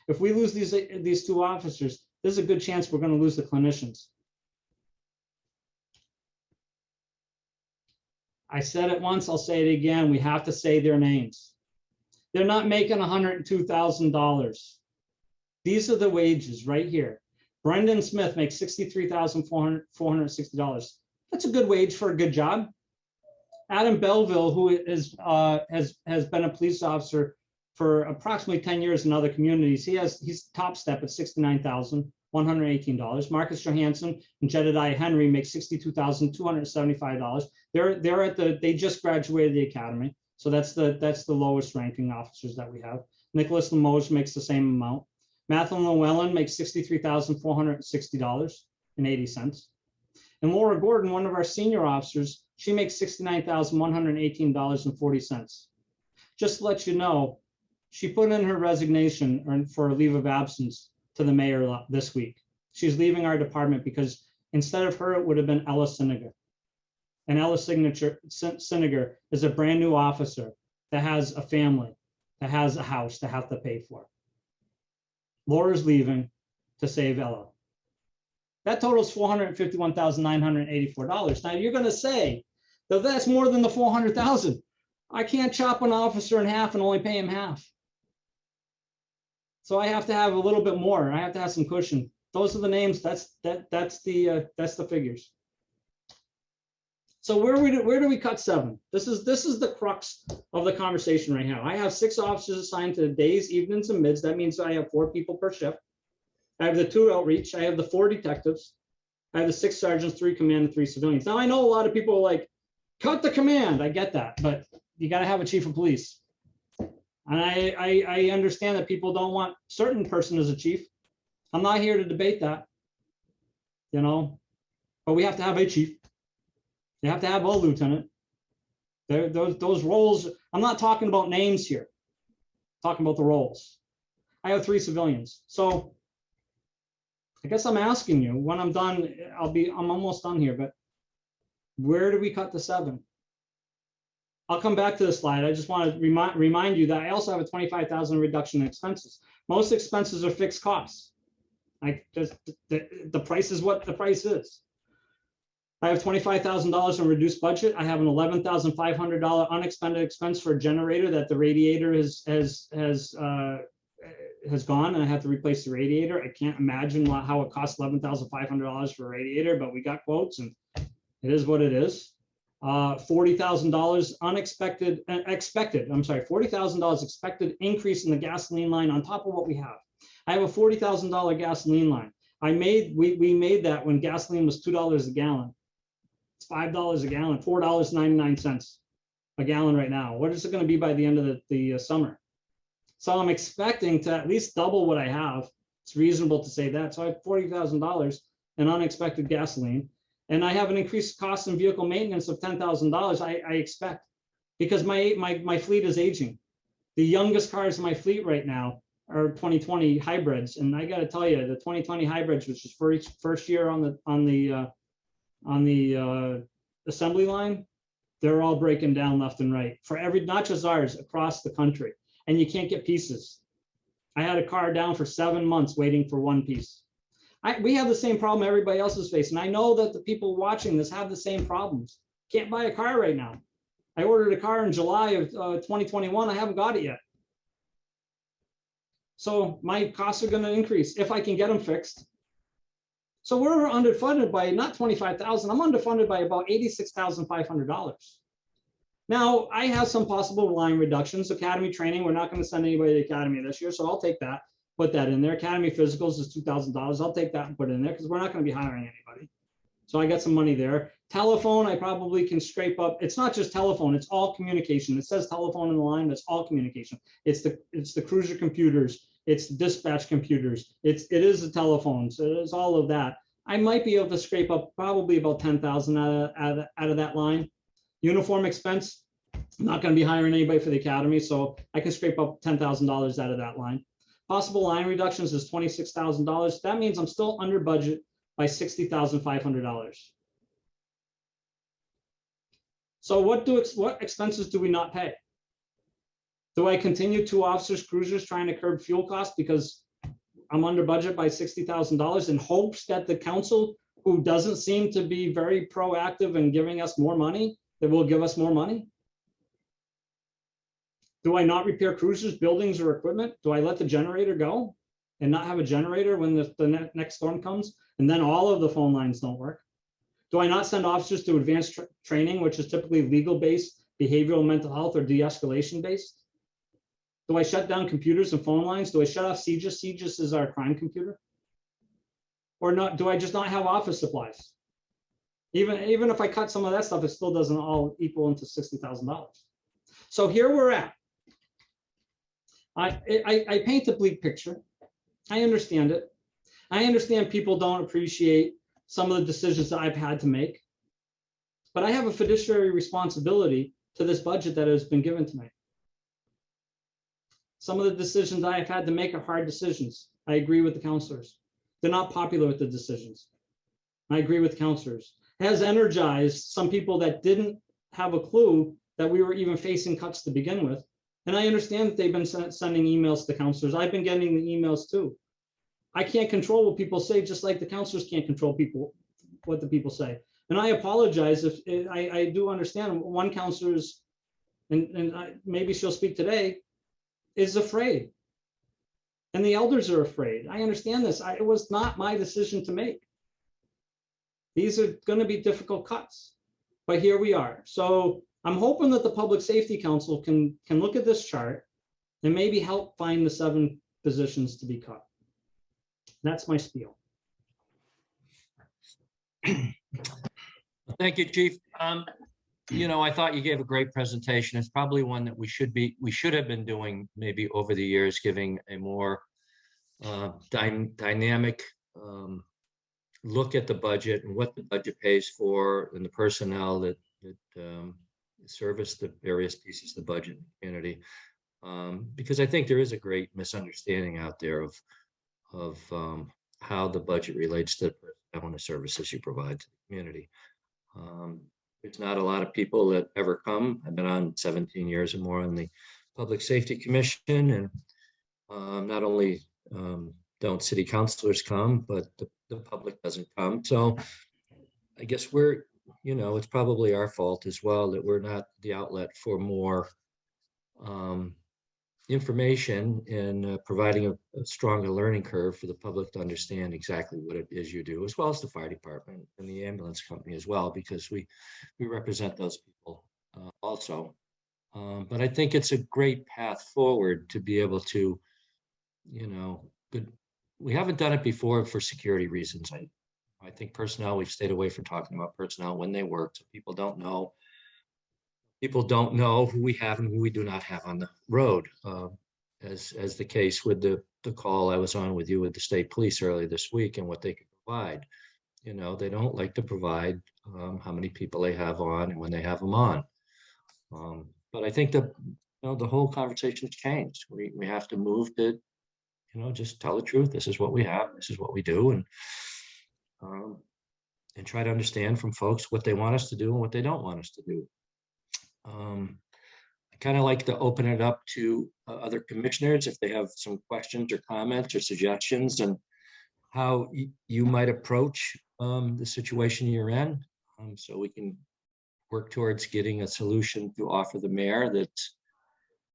If we lose these 2 officers, there's a good chance we're going to lose the clinicians. I said it once, I'll say it again. We have to say their names. They're not making $102,000. These are the wages right here. Brendan Smith makes $63,460. That's a good wage for a good job. Adam Belleville, who has been a police officer for approximately 10 years in other communities, he's top step at $69,118. Marcus Johansson and Jedediah Henry make $62,275. They just graduated the academy, so that's the lowest ranking officers that we have. Nicholas Limoges makes the same amount. Madeline Llewellyn makes $63,460.80. And Laura Gordon, one of our senior officers, she makes $69,118.40. Just to let you know, she put in her resignation for a leave of absence to the mayor this week. She's leaving our department because instead of her, it would have been Ella Siniger. And Ella Siniger is a brand new officer that has a family, that has a house to have to pay for. Laura's leaving to save Ella. That totals $451,984. Now you're going to say that that's more than the $400,000. I can't chop an officer in half and only pay him half. So I have to have a little bit more. I have to have some cushion. Those are the names. That's the figures. So where do we cut 7? This is the crux of the conversation right now. I have 6 officers assigned to days, evenings, and mids. That means I have 4 people per shift. I have the 2 outreach. I have the 4 detectives. I have the 6 sergeants, 3 command, and 3 civilians. Now I know a lot of people are like, cut the command. I get that, but you got to have a chief of police. And I understand that people don't want certain person as a chief. I'm not here to debate that, but we have to have a chief. You have to have a lieutenant. Those roles, I'm not talking about names here. I'm talking about the roles. I have 3 civilians. So I guess I'm asking you, when I'm done, I'm almost done here, but where do we cut the 7? I'll come back to the slide. I just want to remind you that I also have a $25,000 reduction in expenses. Most expenses are fixed costs. The price is what the price is. I have $25,000 in reduced budget. I have an $11,500 unexpended expense for a generator that the radiator has gone, and I have to replace the radiator. I can't imagine how it costs $11,500 for a radiator, but we got quotes, and it is what it is. $40,000 $40,000 expected increase in the gasoline line on top of what we have. I have a $40,000 gasoline line. We made that when gasoline was $2 a gallon. It's $5 a gallon, $4.99 a gallon right now. What is it going to be by the end of the summer? So I'm expecting to at least double what I have. It's reasonable to say that. So I have $40,000 in unexpected gasoline. And I have an increased cost in vehicle maintenance of $10,000, I expect, because my fleet is aging. The youngest cars in my fleet right now are 2020 hybrids. And I got to tell you, the 2020 hybrids, which is first year on the assembly line, they're all breaking down left and right for not just ours, across the country. And you can't get pieces. I had a car down for 7 months waiting for one piece. We have the same problem everybody else is facing. I know that the people watching this have the same problems. Can't buy a car right now. I ordered a car in July of 2021. I haven't got it yet. So my costs are going to increase if I can get them fixed. So we're underfunded by not $25,000. I'm underfunded by about $86,500. Now I have some possible line reductions. Academy training, we're not going to send anybody to the academy this year, so I'll take that. Put that in there. Academy physicals is $2,000. I'll take that and put it in there because we're not going to be hiring anybody. So I got some money there. Telephone, I probably can scrape up. It's not just telephone, it's all communication. It says telephone in the line, but it's all communication. It's the cruiser computers, it's dispatch computers, it is the telephones, it is all of that. I might be able to scrape up probably about $10,000 out of that line. Uniform expense, I'm not going to be hiring anybody for the academy, so I can scrape up $10,000 out of that line. Possible line reductions is $26,000. That means I'm still under budget by $60,500. So what expenses do we not pay? Do I continue 2 officers cruisers trying to curb fuel costs because I'm under budget by $60,000 in hopes that the council, who doesn't seem to be very proactive in giving us more money, that will give us more money? Do I not repair cruisers, buildings, or equipment? Do I let the generator go? and not have a generator when the next storm comes, and then all of the phone lines don't work? Do I not send officers to advanced training, which is typically legal-based, behavioral mental health, or de-escalation based? Do I shut down computers and phone lines? Do I shut off CGIS? CGIS is our crime computer. Or not? Do I just not have office supplies? Even if I cut some of that stuff, it still doesn't all equal into $60,000. So here we're at. I paint a bleak picture. I understand it. I understand people don't appreciate some of the decisions that I've had to make, but I have a fiduciary responsibility to this budget that has been given to me. Some of the decisions I have had to make are hard decisions. I agree with the counselors. They're not popular with the decisions. I agree with counselors. It has energized some people that didn't have a clue that we were even facing cuts to begin with. And I understand that they've been sending emails to counselors. I've been getting the emails too. I can't control what people say, just like the counselors can't control what the people say. And I apologize if I do understand one counselor's, and maybe she'll speak today, is afraid. And the elders are afraid. I understand this. It was not my decision to make. These are going to be difficult cuts, but here we are. So I'm hoping that the Public Safety Council can look at this chart and maybe help find the 7 positions to be cut. That's my spiel. Thank you, Chief. You know, I thought you gave a great presentation. It's probably one that we should have been doing maybe over the years, giving a more dynamic look at the budget and what the budget pays for and the personnel that service the various pieces of the budget in the community. Because I think there is a great misunderstanding out there of how the budget relates to the services you provide to the community. There's not a lot of people that ever come. I've been on 17 years or more on the Public Safety Commission, and not only don't city councilors come, but the public doesn't come. So I guess it's probably our fault as well that we're not the outlet for more information and providing a stronger learning curve for the public to understand exactly what it is you do, as well as the fire department and the ambulance company as well, because we represent those people also. But I think it's a great path forward to be able to, we haven't done it before for security reasons. I think personnel, we've stayed away from talking about personnel when they work, so people don't know. People don't know who we have and who we do not have on the road, as the case with the call I was on with you with the state police earlier this week and what they can provide. They don't like to provide how many people they have on and when they have them on. But I think the whole conversation has changed. We have to move to, just tell the truth. This is what we have. This is what we do, and try to understand from folks what they want us to do and what they don't want us to do. I kind of like to open it up to other commissioners if they have some questions or comments or suggestions and how you might approach the situation you're in, so we can work towards getting a solution to offer the mayor that's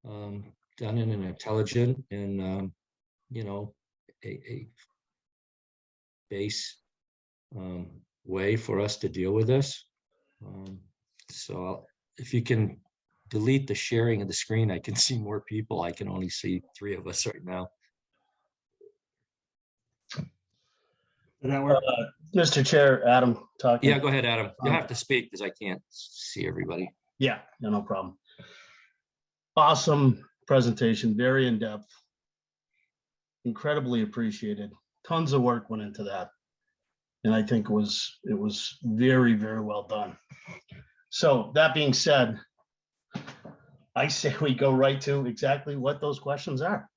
done in an intelligent and a base way for us to deal with this. So if you can delete the sharing of the screen, I can see more people. I can only see 3 of us right now. Did that work? Mr. Chair, Adam talking. Yeah, go ahead, Adam. You have to speak because I can't see everybody. Yeah, no problem. Awesome presentation, very in-depth. Incredibly appreciated. Tons of work went into that. And I think it was very, very well done. So that being said, I say we go right to exactly what those questions are.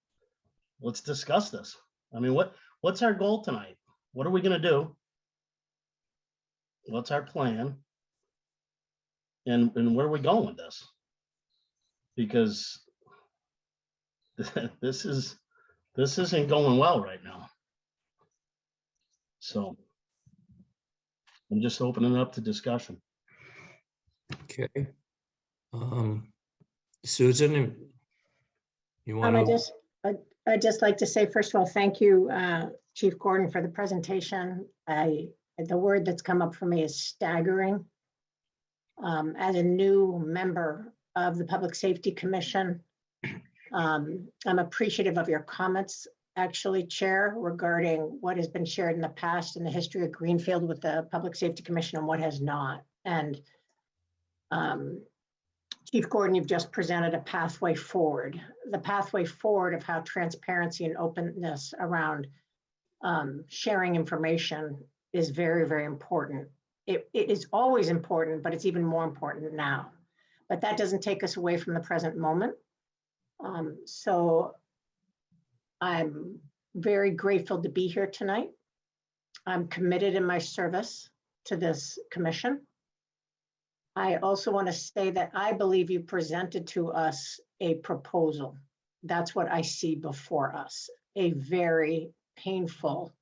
Let's discuss this. I mean, what's our goal tonight? What are we going to do? What's our plan? And where are we going with this? Because this isn't going well right now. So I'm just opening it up to discussion. Okay. Susan, you want to? I'd just like to say, first of all, thank you, Chief Gordon, for the presentation. The word that's come up for me is staggering. As a new member of the Public Safety Commission, I'm appreciative of your comments, actually, Chair, regarding what has been shared in the past in the history of Greenfield with the Public Safety Commission and what has not. And Chief Gordon, you've just presented a pathway forward. The pathway forward of how transparency and openness around sharing information is very, very important. It is always important, but it's even more important now. But that doesn't take us away from the present moment. So I'm very grateful to be here tonight. I'm committed in my service to this commission. I also want to say that I believe you presented to us a proposal. That's what I see before us, a very painful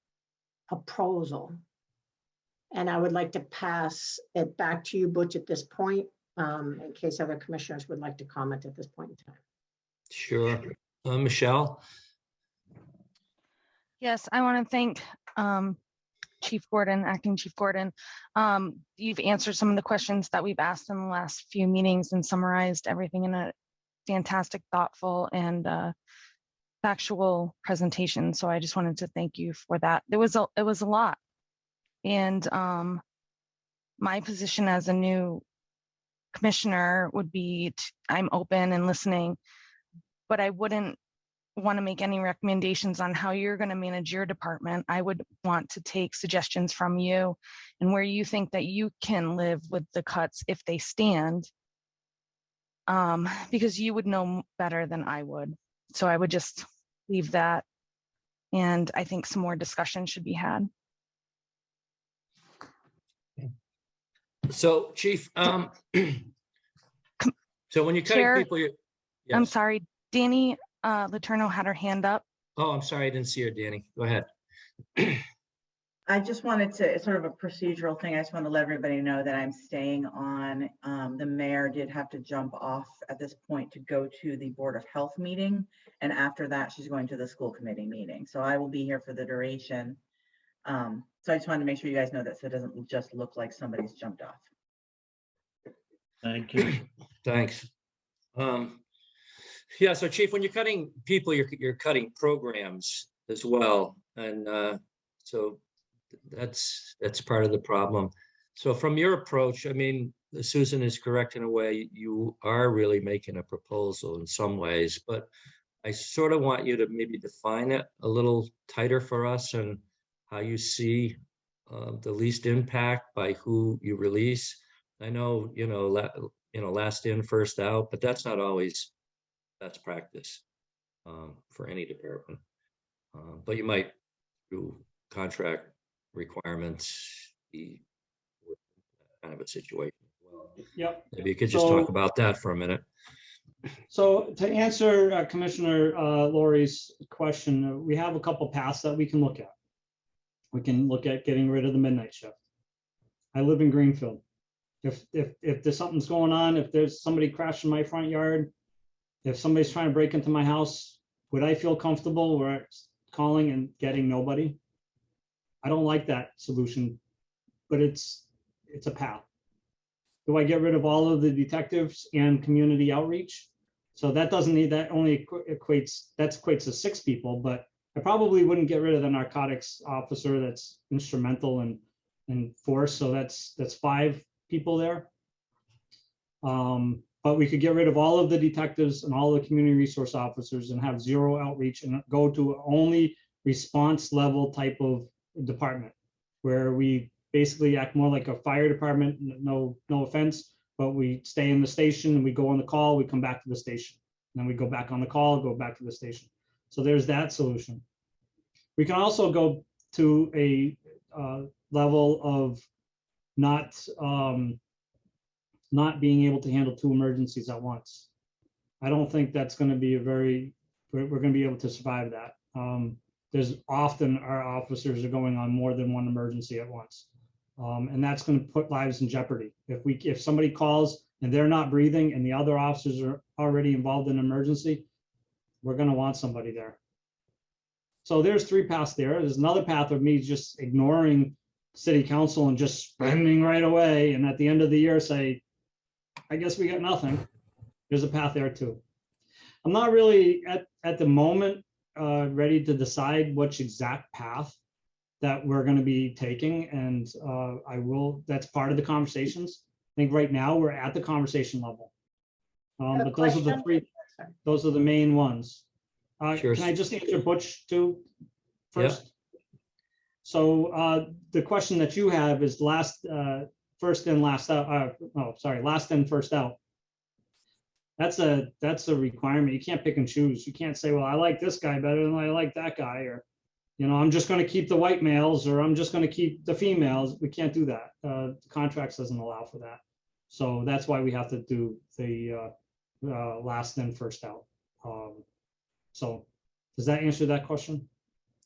proposal. And I would like to pass it back to you, Butch, at this point, in case other commissioners would like to comment at this point in time. Sure. Michelle? Yes, I want to thank Chief Gordon, Acting Chief Gordon. You've answered some of the questions that we've asked in the last few meetings and summarized everything in a fantastic, thoughtful, and factual presentation. So I just wanted to thank you for that. It was a lot. And my position as a new commissioner would be, I'm open and listening, but I wouldn't want to make any recommendations on how you're going to manage your department. I would want to take suggestions from you and where you think that you can live with the cuts if they stand, because you would know better than I would. So I would just leave that. And I think some more discussion should be had. So Chief, so when you're cutting Chair, people, yes. I'm sorry, Danny Letourneau had her hand up. Oh, I'm sorry, I didn't see her, Danny. Go ahead. I just wanted to, it's sort of a procedural thing. I just want to let everybody know that I'm staying on. The mayor did have to jump off at this point to go to the Board of Health meeting. And after that, she's going to the school committee meeting. So I will be here for the duration. So I just wanted to make sure you guys know that so it doesn't just look like somebody's jumped off. Thank you. Thanks. Yeah, so Chief, when you're cutting people, you're cutting programs as well. And so that's part of the problem. So from your approach, I mean, Susan is correct in a way, you are really making a proposal in some ways, but I sort of want you to maybe define it a little tighter for us and how you see the least impact by who you release. I know, last in, first out, but that's not always best practice for any department. But you might, through contract requirements, be kind of a situation as well. Yep. Maybe you could just talk about that for a minute. So to answer Commissioner Laurie's question, we have a couple paths that we can look at. We can look at getting rid of the midnight shift. I live in Greenfield. If there's something's going on, if there's somebody crashed in my front yard, if somebody's trying to break into my house, would I feel comfortable where it's calling and getting nobody? I don't like that solution, but it's a path. Do I get rid of all of the detectives and community outreach? So that doesn't need, that only equates to 6 people, but I probably wouldn't get rid of the narcotics officer that's instrumental in force. So that's 5 people there. But we could get rid of all of the detectives and all the community resource officers and have 0 outreach and go to only response level type of department where we basically act more like a fire department. No offense, but we stay in the station and we go on the call, we come back to the station. And then we go back on the call, go back to the station. So there's that solution. We can also go to a level of not being able to handle 2 emergencies at once. I don't think that's going to be we're going to be able to survive that. There's often our officers are going on more than 1 emergency at once. And that's going to put lives in jeopardy. If somebody calls and they're not breathing and the other officers are already involved in an emergency, we're going to want somebody there. So there's 3 paths there. There's another path of me just ignoring city council and just spending right away. And at the end of the year, say, I guess we got nothing. There's a path there too. I'm not really at the moment ready to decide which exact path that we're going to be taking. And that's part of the conversations. I think right now we're at the conversation level. But those are the 3, those are the main ones. Sure. Can I just answer Butch too first? So the question that you have is first in, last out. Last in, first out. That's a requirement. You can't pick and choose. You can't say, well, I like this guy better than I like that guy, or, I'm just going to keep the white males, or I'm just going to keep the females. We can't do that. The contracts doesn't allow for that. So that's why we have to do the last in, first out. So does that answer that question?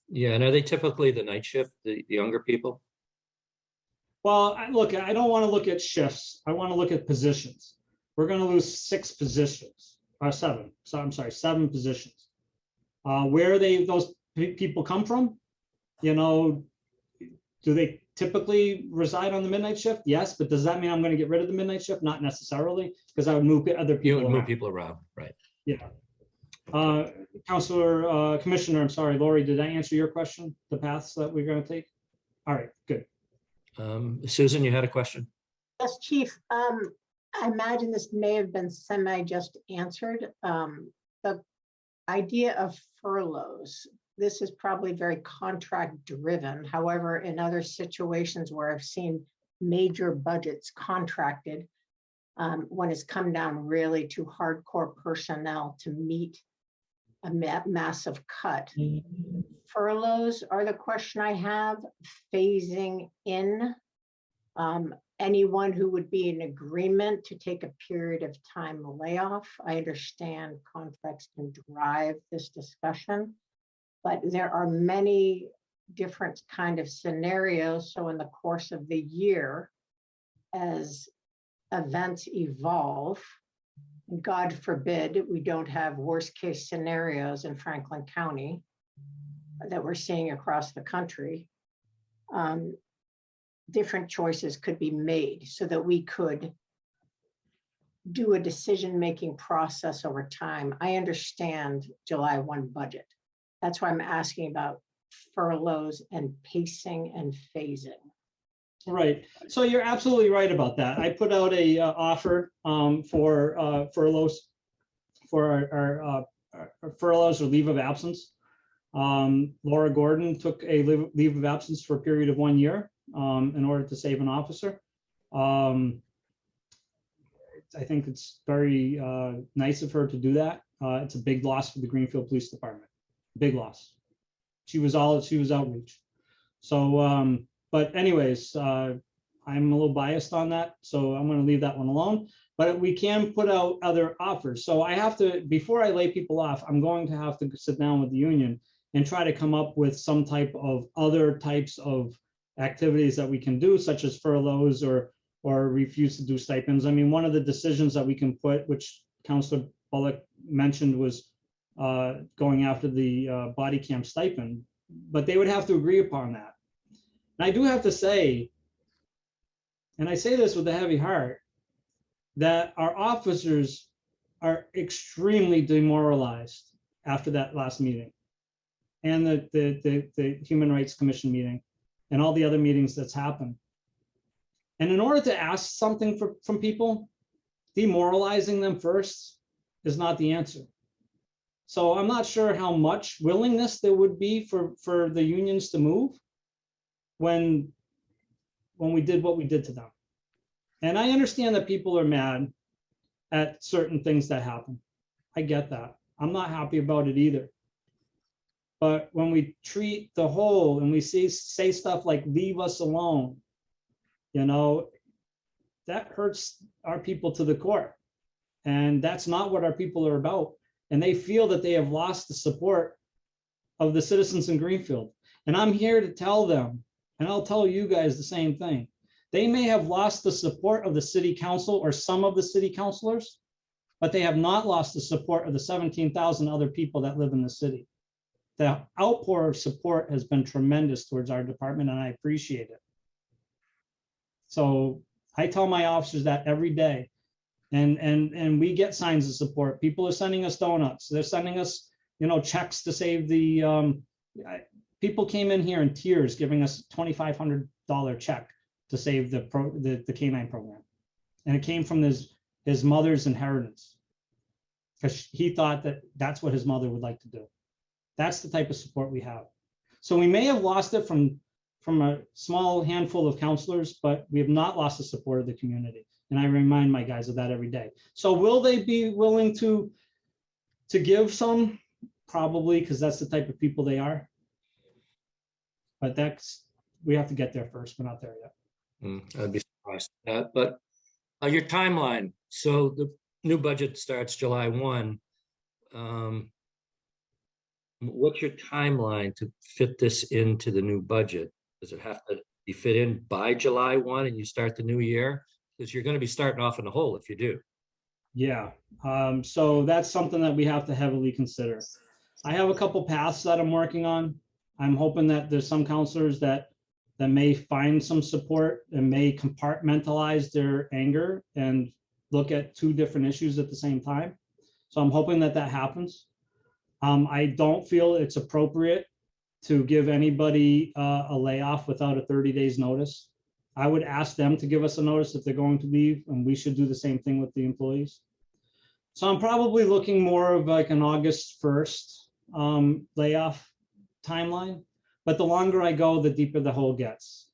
Yeah, and are they typically the night shift, the younger people? Well, look, I don't want to look at shifts. I want to look at positions. We're going to lose 6 positions, or 7. So I'm sorry, 7 positions. Where those people come from? Do they typically reside on the midnight shift? Yes, but does that mean I'm going to get rid of the midnight shift? Not necessarily, because I would move other people. You would move around. people around, right? Yeah. Commissioner, I'm sorry, Lori, did I answer your question? The paths that we're going to take? All right, good. Susan, you had a question? Yes, Chief. I imagine this may have been just answered. The idea of furloughs, this is probably very contract driven. However, in other situations where I've seen major budgets contracted, when it's come down really to hardcore personnel to meet a massive cut. Furloughs are the question I have. Phasing in anyone who would be in agreement to take a period of time layoff. I understand contracts can drive this discussion, but there are many different kind of scenarios. So in the course of the year, as events evolve, God forbid we don't have worst case scenarios in Franklin County that we're seeing across the country, different choices could be made so that we could do a decision-making process over time. I understand July 1 budget. That's why I'm asking about furloughs and pacing and phasing. Right. So you're absolutely right about that. I put out a offer for furloughs, for our furloughs or leave of absence. Laura Gordon took a leave of absence for a period of 1 year in order to save an officer. I think it's very nice of her to do that. It's a big loss for the Greenfield Police Department. Big loss. She was outreach. So, but anyways, I'm a little biased on that, so I'm going to leave that one alone. But we can put out other offers. So I have to, before I lay people off, I'm going to have to sit down with the union and try to come up with some type of other types of activities that we can do, such as furloughs or refuse to do stipends. I mean, one of the decisions that we can put, which Councilor Bullock mentioned, was going after the body cam stipend, but they would have to agree upon that. And I do have to say, and I say this with a heavy heart, that our officers are extremely demoralized after that last meeting and the Human Rights Commission meeting and all the other meetings that's happened. And in order to ask something from people, demoralizing them first is not the answer. So I'm not sure how much willingness there would be for the unions to move when we did what we did to them. And I understand that people are mad at certain things that happen. I get that. I'm not happy about it either. But when we treat the whole and we say stuff like leave us alone, that hurts our people to the core. And that's not what our people are about. And they feel that they have lost the support of the citizens in Greenfield. And I'm here to tell them, and I'll tell you guys the same thing. They may have lost the support of the city council or some of the city councilors, but they have not lost the support of the 17,000 other people that live in the city. the outpour of support has been tremendous towards our department, and I appreciate it. So I tell my officers that every day, and we get signs of support. People are sending us donuts. They're sending us, checks to save the. People came in here in tears, giving us a $2,500 check to save the canine program, and it came from his mother's inheritance, because he thought that that's what his mother would like to do. That's the type of support we have. So we may have lost it from a small handful of counselors, but we have not lost the support of the community. And I remind my guys of that every day. So will they be willing to give some? Probably, because that's the type of people they are. But we have to get there first. We're not there yet. I'd be surprised at that. But your timeline. So the new budget starts July 1. What's your timeline to fit this into the new budget? Does it have to be fit in by July 1 and you start the new year? Because you're going to be starting off in the hole if you do. Yeah. So that's something that we have to heavily consider. I have a couple paths that I'm working on. I'm hoping that there's some counselors that may find some support and may compartmentalize their anger and look at two different issues at the same time. So I'm hoping that happens. I don't feel it's appropriate to give anybody a layoff without a 30 days notice. I would ask them to give us a notice if they're going to leave, and we should do the same thing with the employees. So I'm probably looking more of like an August 1st layoff timeline, but the longer I go, the deeper the hole gets.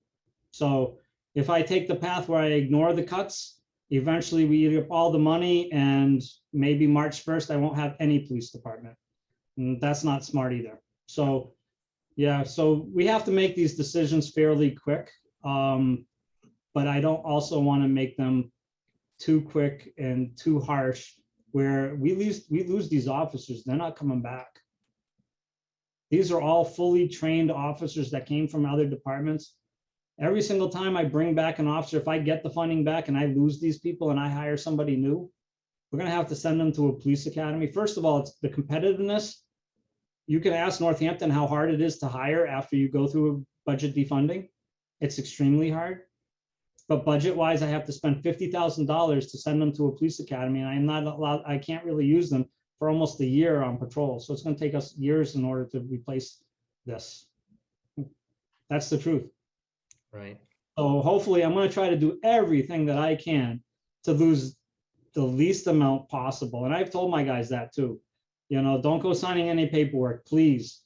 So if I take the path where I ignore the cuts, eventually we eat up all the money, and maybe March 1st, I won't have any police department. And that's not smart either. So yeah, so we have to make these decisions fairly quick. But I don't also want to make them too quick and too harsh where we lose these officers. They're not coming back. These are all fully trained officers that came from other departments. Every single time I bring back an officer, if I get the funding back and I lose these people and I hire somebody new, we're going to have to send them to a police academy. First of all, it's the competitiveness. You can ask Northampton how hard it is to hire after you go through a budget defunding. It's extremely hard. But budget-wise, I have to spend $50,000 to send them to a police academy, and I'm not allowed. I can't really use them for almost a year on patrol. So it's going to take us years in order to replace this. That's the truth. Right. So hopefully, I'm going to try to do everything that I can to lose the least amount possible. And I've told my guys that too. Don't go signing any paperwork, please.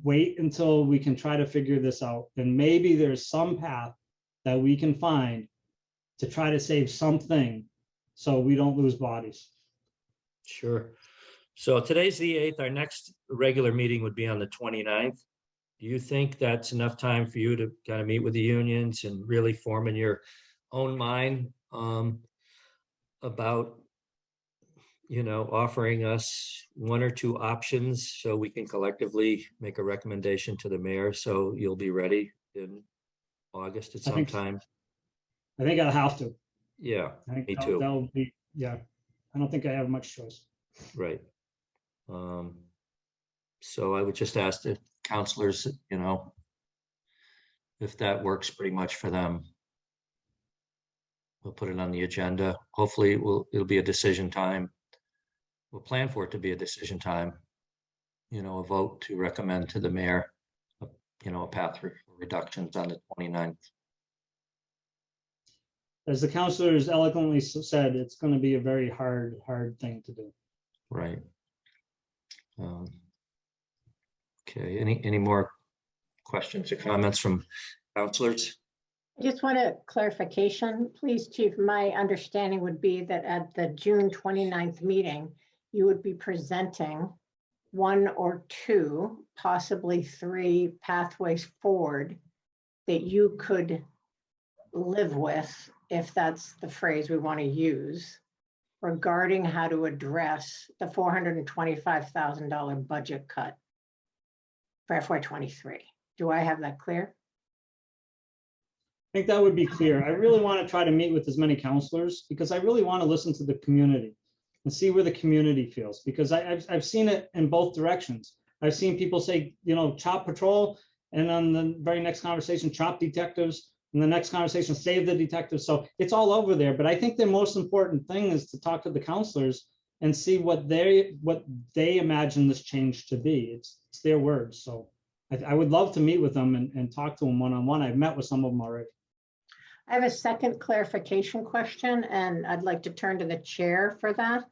Wait until we can try to figure this out. And maybe there's some path that we can find to try to save something so we don't lose bodies. Sure. So today's the 8th. Our next regular meeting would be on the 29th. Do you think that's enough time for you to kind of meet with the unions and really form in your own mind about, offering us one or two options so we can collectively make a recommendation to the mayor so you'll be ready in August at some time? I think I'll have to. Yeah, I think me too. That'll be, yeah. I don't think I have much choice. Right. So I would just ask the counselors, if that works pretty much for them. We'll put it on the agenda. Hopefully it'll be a decision time. We'll plan for it to be a decision time, a vote to recommend to the mayor, a path for reductions on the 29th. As the counselors eloquently said, it's going to be a very hard thing to do. Right. Okay. Any more questions or comments from counselors? I just want a clarification, please, Chief. My understanding would be that at the June 29th meeting, you would be presenting one or two, possibly three pathways forward that you could live with, if that's the phrase we want to use, regarding how to address the $425,000 budget cut for FY23. Do I have that clear? I think that would be clear. I really want to try to meet with as many counselors because I really want to listen to the community and see where the community feels, because I've seen it in both directions. I've seen people say, chop patrol, and on the very next conversation, chop detectives, and the next conversation, save the detectives. So it's all over there. But I think the most important thing is to talk to the counselors and see what they imagine this change to be. It's their words. So I would love to meet with them and talk to them one-on-one. I've met with some of them already. I have a second clarification question, and I'd like to turn to the chair for that.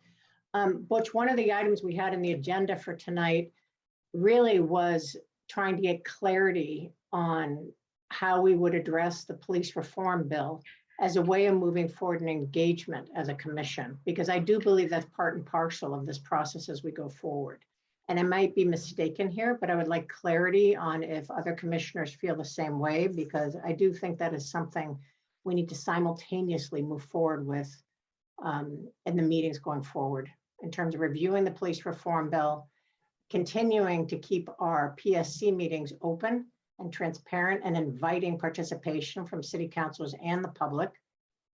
Butch, one of the items we had in the agenda for tonight really was trying to get clarity on how we would address the police reform bill as a way of moving forward in engagement as a commission, because I do believe that's part and parcel of this process as we go forward. And I might be mistaken here, but I would like clarity on if other commissioners feel the same way, because I do think that is something we need to simultaneously move forward with in the meetings going forward in terms of reviewing the police reform bill, continuing to keep our PSC meetings open and transparent, and inviting participation from city councilors and the public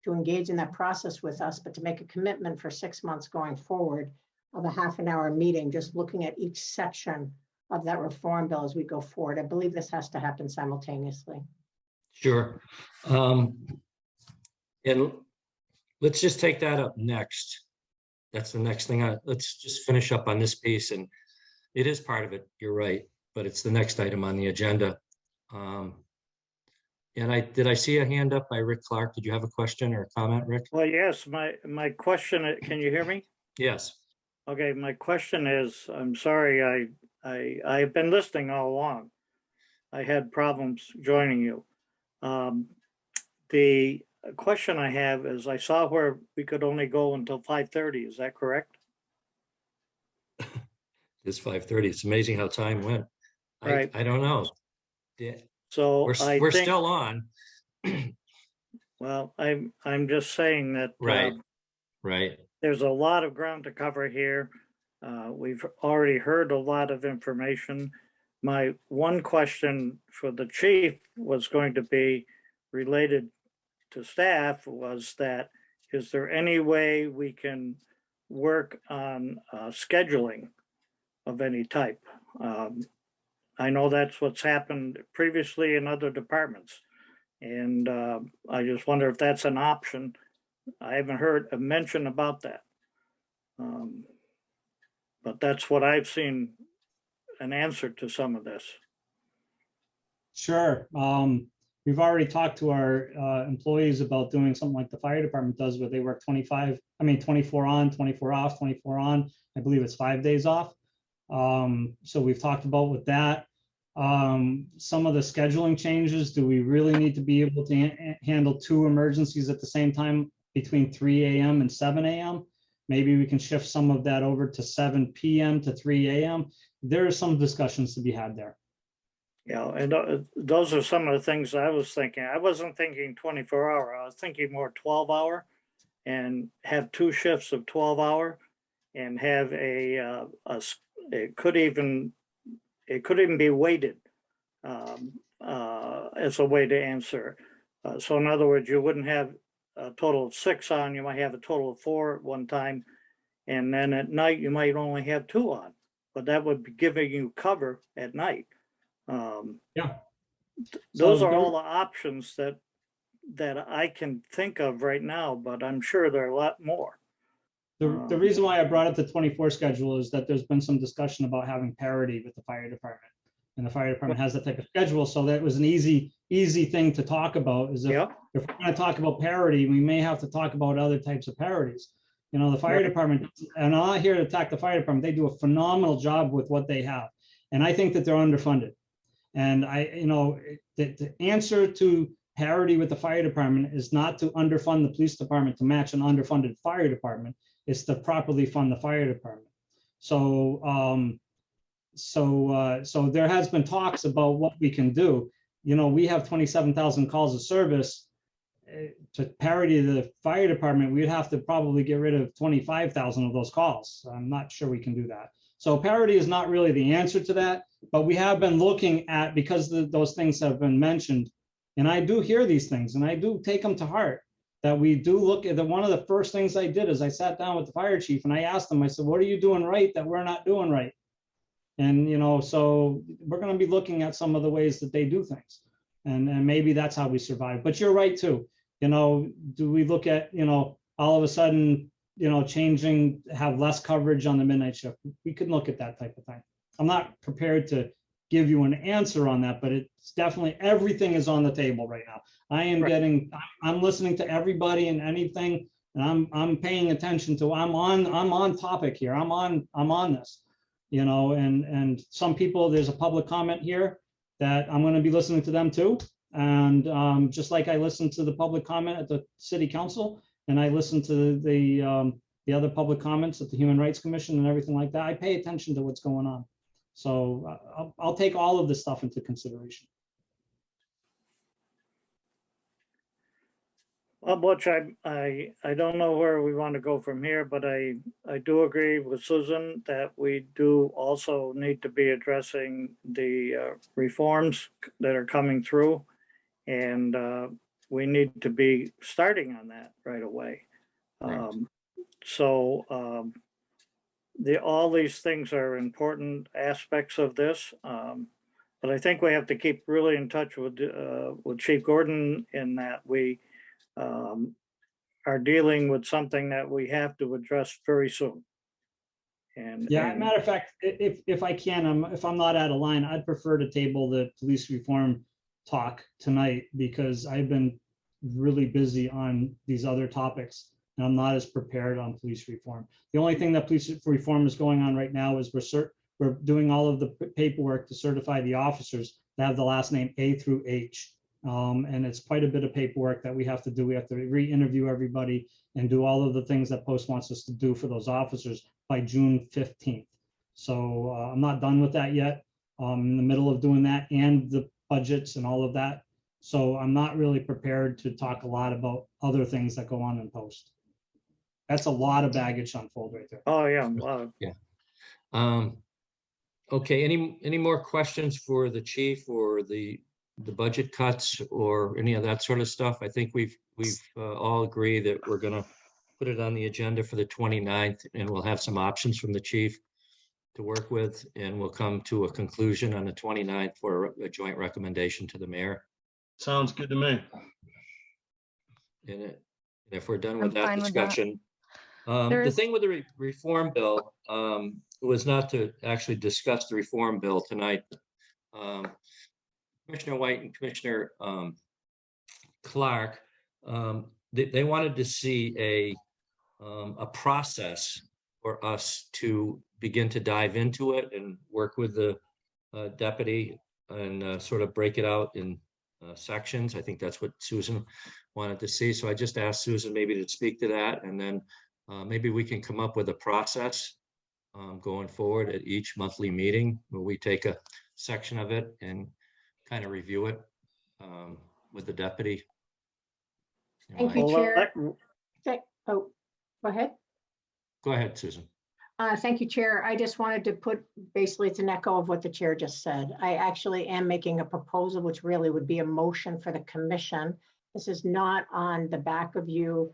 to engage in that process with us, but to make a commitment for 6 months going forward of a half-an-hour meeting, just looking at each section of that reform bill as we go forward. I believe this has to happen simultaneously. Sure. And let's just take that up next. That's the next thing. Let's just finish up on this piece, and it is part of it. You're right, but it's the next item on the agenda. And did I see a hand up by Rick Clark? Did you have a question or a comment, Rick? Well, yes, my question, can you hear me? Yes. Okay, my question is, I'm sorry, I've been listening all along. I had problems joining you. The question I have is, I saw where we could only go until 5:30. Is that correct? It's 5:30. It's amazing how time went. Right. I don't know. Yeah, So we're still on. Well, I'm just saying that Right. there's a lot of ground to cover here. We've already heard a lot of information. My one question for the chief was going to be related to staff, was that, is there any way we can work on scheduling of any type? I know that's what's happened previously in other departments. And I just wonder if that's an option. I haven't heard a mention about that. But that's what I've seen, an answer to some of this. Sure. We've already talked to our employees about doing something like the fire department does, where they work 24 on, 24 off, 24 on. I believe it's 5 days off. So we've talked about with that. Some of the scheduling changes, do we really need to be able to handle 2 emergencies at the same time between 3 a.m. and 7 a.m.? Maybe we can shift some of that over to 7 p.m. to 3 a.m. There are some discussions to be had there. Yeah, and those are some of the things I was thinking. I wasn't thinking 24-hour. I was thinking more 12-hour, and have 2 shifts of 12-hour, and have it could even be weighted as a way to answer. So in other words, you wouldn't have a total of 6 on, you might have a total of 4 at one time. And then at night, you might only have 2 on, but that would be giving you cover at night. Yeah. Those are all the options that I can think of right now, but I'm sure there are a lot more. The reason why I brought up the 24 schedule is that there's been some discussion about having parity with the fire department. And the fire department has that type of schedule. So that was an easy thing to talk about, is if we're going to talk about parity, we may have to talk about other types of parities. The fire department, and I'm not here to attack the fire department, they do a phenomenal job with what they have. And I think that they're underfunded. And the answer to parity with the fire department is not to underfund the police department to match an underfunded fire department. It's to properly fund the fire department. So there has been talks about what we can do. We have 27,000 calls of service. To parity the fire department, we'd have to probably get rid of 25,000 of those calls. I'm not sure we can do that. So parity is not really the answer to that, but we have been looking at, because those things have been mentioned, and I do hear these things and I do take them to heart, that we do look at one of the first things I did is I sat down with the fire chief and I asked him, I said, what are you doing right that we're not doing right? And, so we're going to be looking at some of the ways that they do things. And maybe that's how we survive. But you're right too. Do we look at, all of a sudden, changing, have less coverage on the midnight shift? We can look at that type of thing. I'm not prepared to give you an answer on that, but it's definitely, everything is on the table right now. I'm listening to everybody and anything, and I'm paying attention to, I'm on topic here. I'm on this, and some people, there's a public comment here that I'm going to be listening to them too. And just like I listened to the public comment at the city council, and I listened to the other public comments at the Human Rights Commission and everything like that, I pay attention to what's going on. So I'll take all of this stuff into consideration. Well, Butch, I don't know where we want to go from here, but I do agree with Susan that we do also need to be addressing the reforms that are coming through. And we need to be starting on that right away. Right. All these things are important aspects of this. But I think we have to keep really in touch with Chief Gordon in that we are dealing with something that we have to address very soon. Yeah, matter of fact, if I can, if I'm not out of line, I'd prefer to table the police reform talk tonight, because I've been really busy on these other topics and I'm not as prepared on police reform. The only thing that police reform is going on right now is we're doing all of the paperwork to certify the officers that have the last name A through H. And it's quite a bit of paperwork that we have to do. We have to re-interview everybody and do all of the things that Post wants us to do for those officers by June 15th. So I'm not done with that yet. In the middle of doing that and the budgets and all of that. So I'm not really prepared to talk a lot about other things that go on in Post. That's a lot of baggage to unfold right there. Oh, yeah. Wow. Yeah. Okay, any more questions for the chief or the budget cuts or any of that sort of stuff? I think we've all agreed that we're going to put it on the agenda for the 29th, and we'll have some options from the chief to work with, and we'll come to a conclusion on the 29th for a joint recommendation to the mayor. Sounds good to me. And if we're done with I'm that fine with discussion, the thing with the reform bill was not to actually discuss the reform bill tonight. Commissioner White and Commissioner Clark, they wanted to see a process for us to begin to dive into it and work with the deputy and sort of break it out in sections. I think that's what Susan wanted to see. So I just asked Susan maybe to speak to that, and then maybe we can come up with a process going forward at each monthly meeting where we take a section of it and kind of review it with the deputy. Thank you, Chair. Oh, go ahead. Go ahead, Susan. Thank you, Chair. I just wanted to put, basically, it's an echo of what the Chair just said. I actually am making a proposal, which really would be a motion for the commission. This is not on the back of you,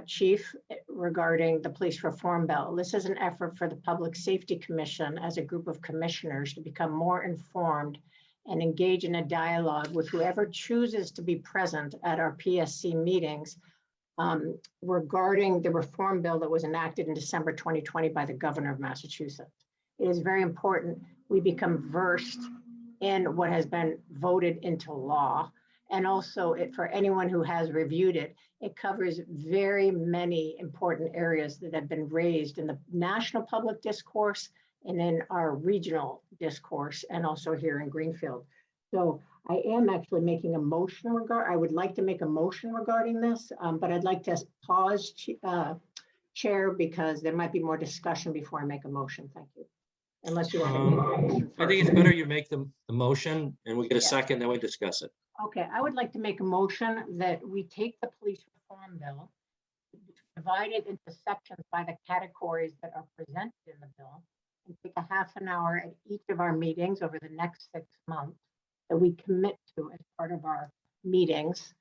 Chief, regarding the police reform bill. This is an effort for the Public Safety Commission as a group of commissioners to become more informed and engage in a dialogue with whoever chooses to be present at our PSC meetings regarding the reform bill that was enacted in December 2020 by the governor of Massachusetts. It is very important we become versed in what has been voted into law. And also, for anyone who has reviewed it, it covers very many important areas that have been raised in the national public discourse and in our regional discourse, and also here in Greenfield. So I am actually making a motion I would like to make a motion regarding this, but I'd like to pause, Chair, because there might be more discussion before I make a motion. Thank you. Unless you want to make a motion I think it's better you make the motion and we get a second, then we discuss it. Okay, I would like to make a motion that we take the police reform bill, divide it into sections by the categories that are presented in the bill, and take a half an hour at each of our meetings over the next 6 months that we commit to as part of our meetings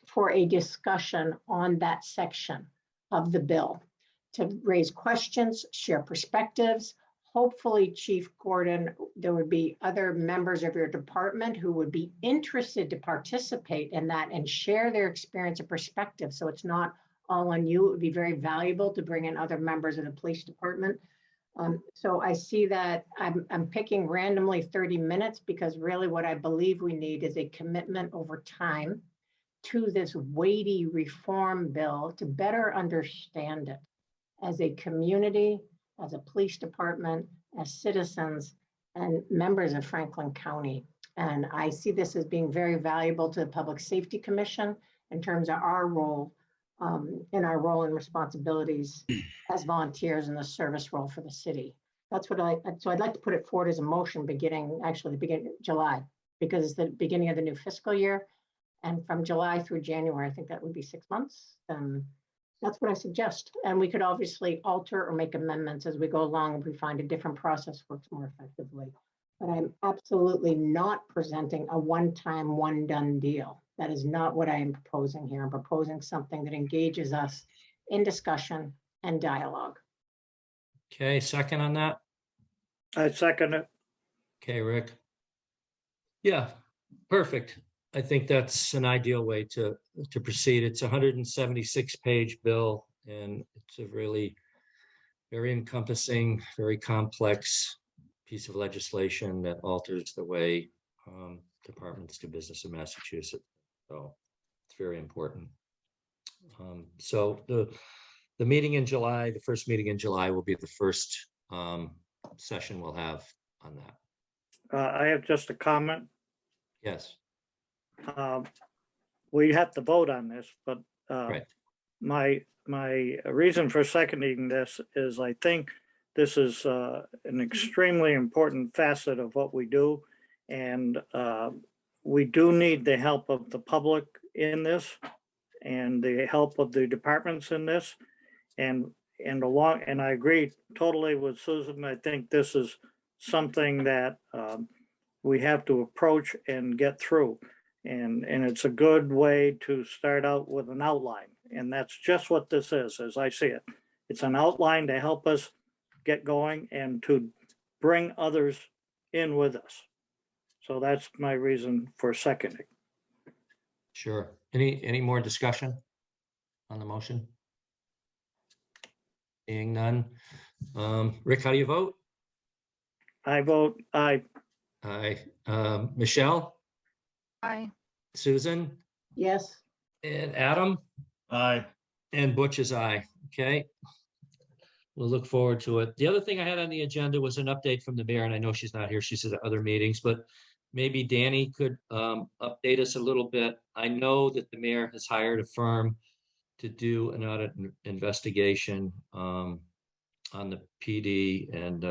for a discussion on that section of the bill, to raise questions, share perspectives, hopefully, Chief Gordon, there would be other members of your department who would be interested to participate in that and share their experience and perspective. So it's not all on you. It would be very valuable to bring in other members of the police department. So I see that I'm picking randomly 30 minutes because really what I believe we need is a commitment over time to this weighty reform bill to better understand it as a community, as a police department, as citizens, and members of Franklin County. And I see this as being very valuable to the Public Safety Commission in terms of our role, in our role and responsibilities as volunteers in the service role for the city. That's what so I'd like to put it forward as a motion beginning, actually the beginning of July, because it's the beginning of the new fiscal year. And from July through January, I think that would be 6 months. That's what I suggest. And we could obviously alter or make amendments as we go along if we find a different process works more effectively. But I'm absolutely not presenting a one-time, one-done deal. That is not what I am proposing here. I'm proposing something that engages us in discussion and dialogue. Okay, second on that? I second it. Okay, Rick. Yeah, perfect. I think that's an ideal way to proceed. It's a 176-page bill, and it's a really very encompassing, very complex piece of legislation that alters the way departments do business in Massachusetts. So it's very important. So the meeting in July, the first meeting in July will be the first session we'll have on that. I have just a comment. Yes. We have to vote on this, but Right. my reason for seconding this is I think this is an extremely important facet of what we do. And we do need the help of the public in this and the help of the departments in this. And I agree totally with Susan. I think this is something that we have to approach and get through. And it's a good way to start out with an outline. And that's just what this is, as I see it. It's an outline to help us get going and to bring others in with us. So that's my reason for seconding. Sure. Any more discussion on the motion? Seeing none. Rick, how do you vote? I vote aye. Aye. Michelle? Aye. Susan? Yes. And Adam? Aye. And Butch is aye. Okay. We'll look forward to it. The other thing I had on the agenda was an update from the mayor, and I know she's not here. She's at other meetings, but maybe Danny could update us a little bit. I know that the mayor has hired a firm to do an audit investigation on the PD and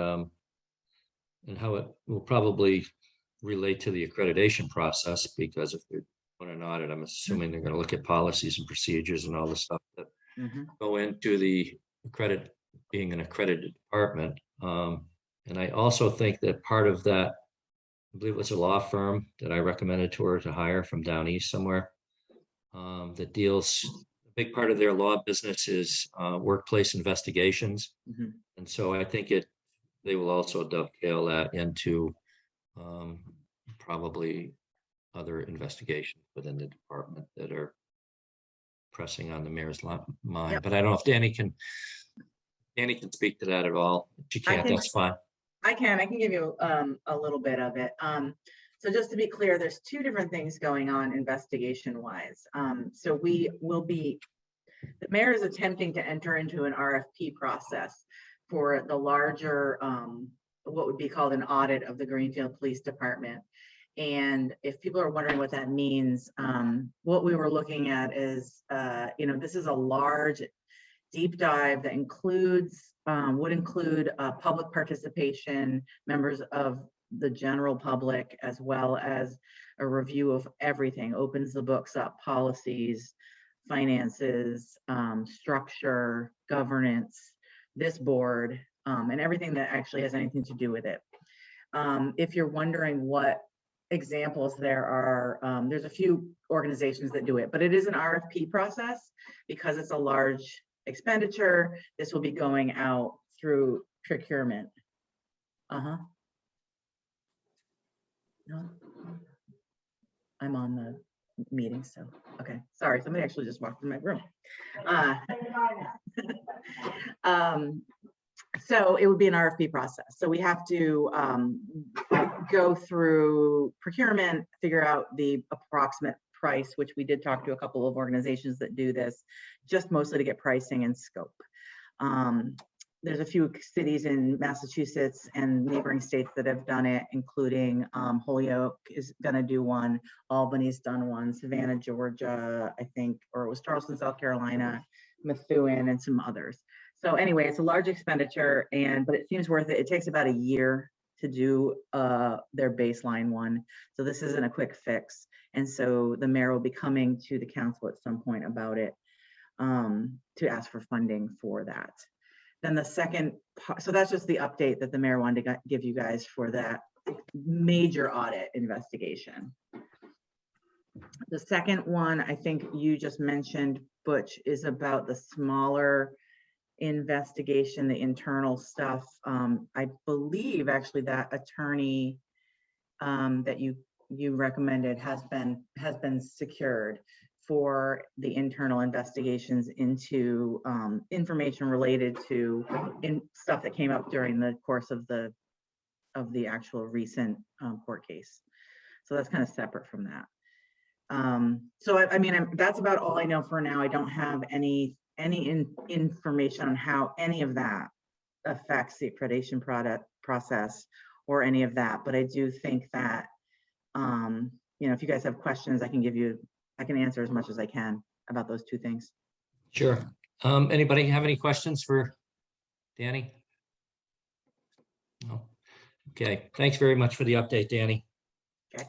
how it will probably relate to the accreditation process, because if they're doing an audit, I'm assuming they're going to look at policies and procedures and all the stuff that go into the being an accredited department. And I also think that part of that, I believe it was a law firm that I recommended to her to hire from down east somewhere, that deals, a big part of their law business is workplace investigations. And so I think they will also dovetail that into probably other investigations within the department that are pressing on the mayor's mind. Yep. But I don't know if Danny can speak to that at all. If she can't, that's fine. I can give you a little bit of it. So just to be clear, there's two different things going on investigation wise. So the mayor is attempting to enter into an RFP process for the larger, what would be called an audit of the Greenfield Police Department. And if people are wondering what that means, what we were looking at is, this is a large deep dive that would include public participation, members of the general public, as well as a review of everything, opens the books up, policies, finances, structure, governance, this board, and everything that actually has anything to do with it. If you're wondering what examples there are, there's a few organizations that do it, but it is an RFP process because it's a large expenditure. This will be going out through procurement. Uh-huh. No, I'm on the meeting, so, okay, sorry, somebody actually just walked in my room. Uh, So it would be an RFP process. So we have to go through procurement, figure out the approximate price, which we did talk to a couple of organizations that do this, just mostly to get pricing and scope. There's a few cities in Massachusetts and neighboring states that have done it, including Holyoke is going to do one, Albany's done one, Savannah, Georgia, I think, or it was Charleston, South Carolina, Methuen, and some others. So anyway, it's a large expenditure, but it seems worth it. It takes about a year to do their baseline one. So this isn't a quick fix. And so the mayor will be coming to the council at some point about it to ask for funding for that. Then the second part, so that's just the update that the mayor wanted to give you guys for that major audit investigation. The second one, I think you just mentioned, Butch, is about the smaller investigation, the internal stuff. I believe actually that attorney that you recommended has been secured for the internal investigations into information related to stuff that came up during the course of the actual recent court case. So that's kind of separate from that. So I mean, that's about all I know for now. I don't have any information on how any of that affects the accreditation process or any of that. But I do think that, you know, if you guys have questions, I can answer as much as I can about those two things. Sure. Anybody have any questions for Danny? No. Okay. Thanks very much for the update, Danny.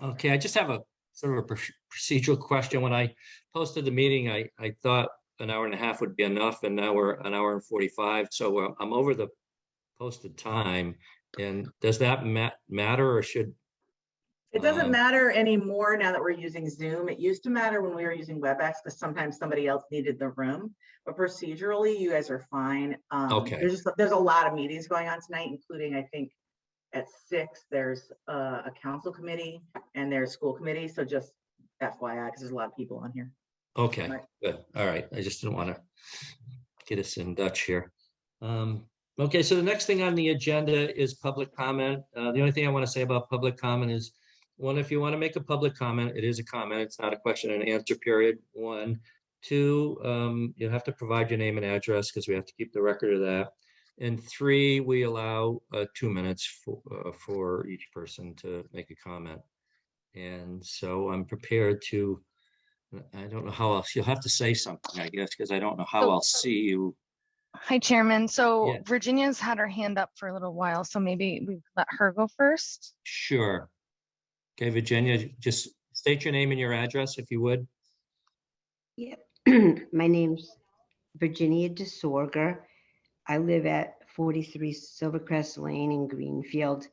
Okay. I just have a sort of a procedural question. When I posted the meeting, I thought an hour and a half would be enough, and now we're an hour and 45. So I'm over the posted time. And does that matter, or should? It doesn't matter anymore now that we're using Zoom. It used to matter when we were using WebEx because sometimes somebody else needed the room. But procedurally, you guys are fine. Okay. There's a lot of meetings going on tonight, including I think at 6 there's a council committee and there's school committee. So just FYI, because there's a lot of people on here. Okay, Right. good. All right. I just didn't want to get us in Dutch here. Okay, so the next thing on the agenda is public comment. The only thing I want to say about public comment is, one, if you want to make a public comment, it is a comment. It's not a question and answer period. 1, 2, you have to provide your name and address because we have to keep the record of that. And 3, we allow 2 minutes for each person to make a comment. And so I'm prepared to, I don't know how else, you'll have to say something, I guess, because I don't know how I'll see you. Hi, Chairman. So Yeah. Virginia's had her hand up for a little while, so maybe we let her go first. Sure. Okay, Virginia, just state your name and your address if you would. Yep. My name's Virginia DeSorger. I live at 43 Silvercrest Lane in Greenfield.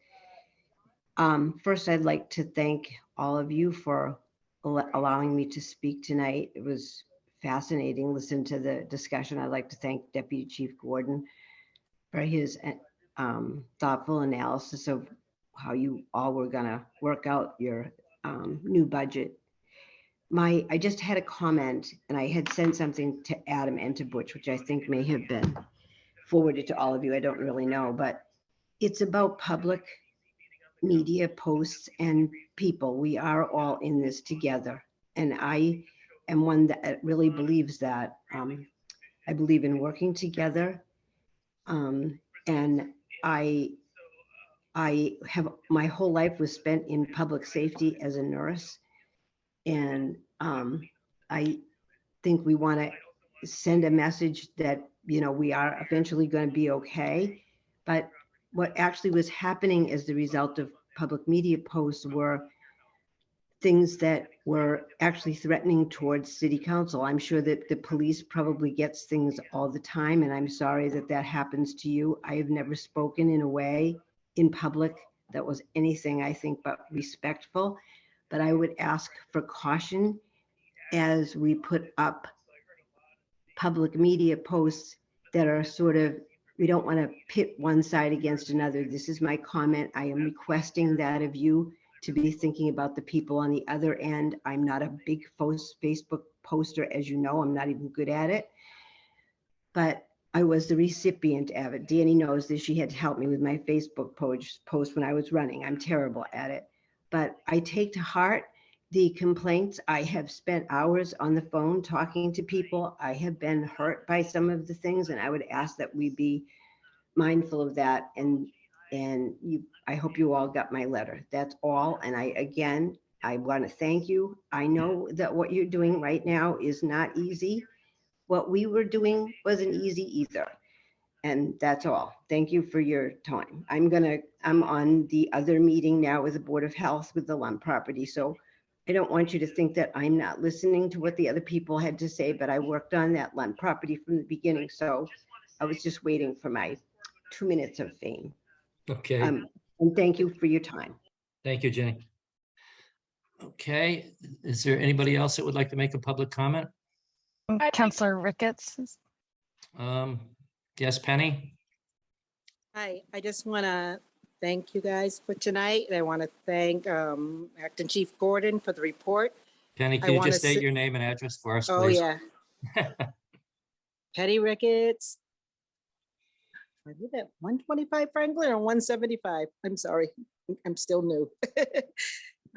First, I'd like to thank all of you for allowing me to speak tonight. It was fascinating. Listen to the discussion. I'd like to thank Deputy Chief Gordon for his thoughtful analysis of how you all were gonna work out your new budget. I just had a comment, and I had sent something to Adam and to Butch, which I think may have been forwarded to all of you. I don't really know, but it's about public media posts and people. We are all in this together. And I am one that really believes that. I believe in working together. And I have, my whole life was spent in public safety as a nurse. And I think we want to send a message that, you know, we are eventually going to be okay. But what actually was happening as the result of public media posts were things that were actually threatening towards city council. I'm sure that the police probably gets things all the time, and I'm sorry that that happens to you. I have never spoken in a way in public that was anything, I think, but respectful. But I would ask for caution as we put up public media posts that are sort of We don't want to pit one side against another. This is my comment. I am requesting that of you to be thinking about the people on the other end. I'm not a big Facebook poster, as you know, I'm not even good at it. But I was the recipient of it. Danny knows that she had helped me with my Facebook post when I was running. I'm terrible at it. But I take to heart the complaints. I have spent hours on the phone talking to people. I have been hurt by some of the things, and I would ask that we be mindful of that. And I hope you all got my letter. That's all. And I want to thank you. I know that what you're doing right now is not easy. What we were doing wasn't easy either. And that's all. Thank you for your time. I'm on the other meeting now with the Board of Health with the Lump property. So I don't want you to think that I'm not listening to what the other people had to say, but I worked on that Lump property from the beginning. So I was just waiting for my 2 minutes of fame. Okay, And thank you for your time. thank you, Jenny. Okay, is there anybody else that would like to make a public comment? Counselor Ricketts. Yes, Penny? Hi, I just want to thank you guys for tonight. And I want to thank Acting Chief Gordon for the report. Penny, I can you wanna just state sit- your name and address for us, Oh, please? yeah. Petty Ricketts. I live at 125 Franklin or 175. I'm sorry, I'm still new.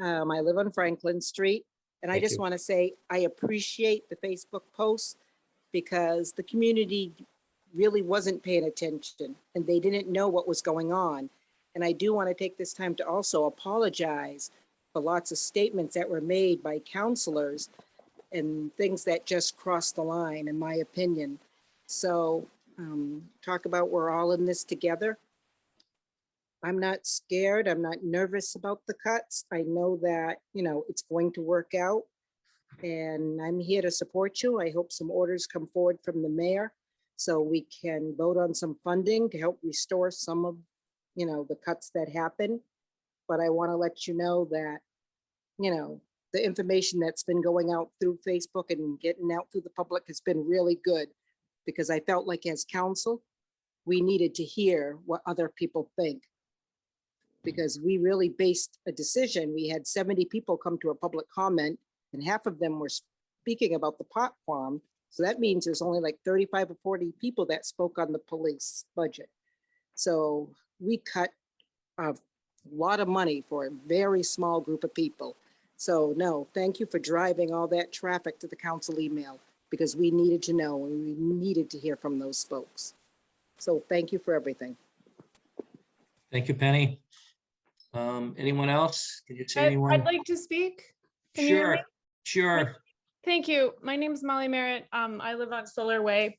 I live on Franklin Street. And I Thank just you. want to say, I appreciate the Facebook posts because the community really wasn't paying attention and they didn't know what was going on. And I do want to take this time to also apologize for lots of statements that were made by counselors and things that just crossed the line, in my opinion. So talk about we're all in this together. I'm not scared. I'm not nervous about the cuts. I know that, it's going to work out. And I'm here to support you. I hope some orders come forward from the mayor so we can vote on some funding to help restore some of, the cuts that happen. But I want to let you know that, the information that's been going out through Facebook and getting out through the public has been really good, because I felt like as council, we needed to hear what other people think, because we really based a decision. We had 70 people come to a public comment and half of them were speaking about the pot farm. So that means there's only like 35 or 40 people that spoke on the police budget. So we cut a lot of money for a very small group of people. So no, thank you for driving all that traffic to the council email, because we needed to know and we needed to hear from those folks. So thank you for everything. Thank you, Penny. Anyone else? Can you say anyone? I'd like to speak. Can you hear me? Sure. Thank you. My name is Molly Merritt. I live on Solar Way.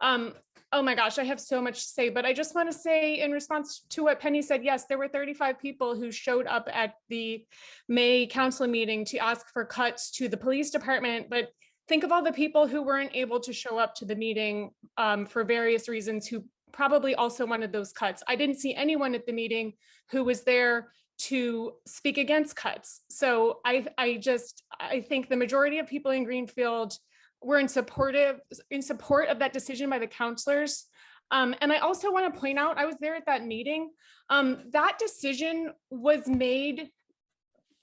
Oh my gosh, I have so much to say, but I just want to say in response to what Penny said, yes, there were 35 people who showed up at the May council meeting to ask for cuts to the police department, but think of all the people who weren't able to show up to the meeting for various reasons, who probably also wanted those cuts. I didn't see anyone at the meeting who was there to speak against cuts. So I think the majority of people in Greenfield were in support of that decision by the counselors. And I also want to point out, I was there at that meeting. That decision was made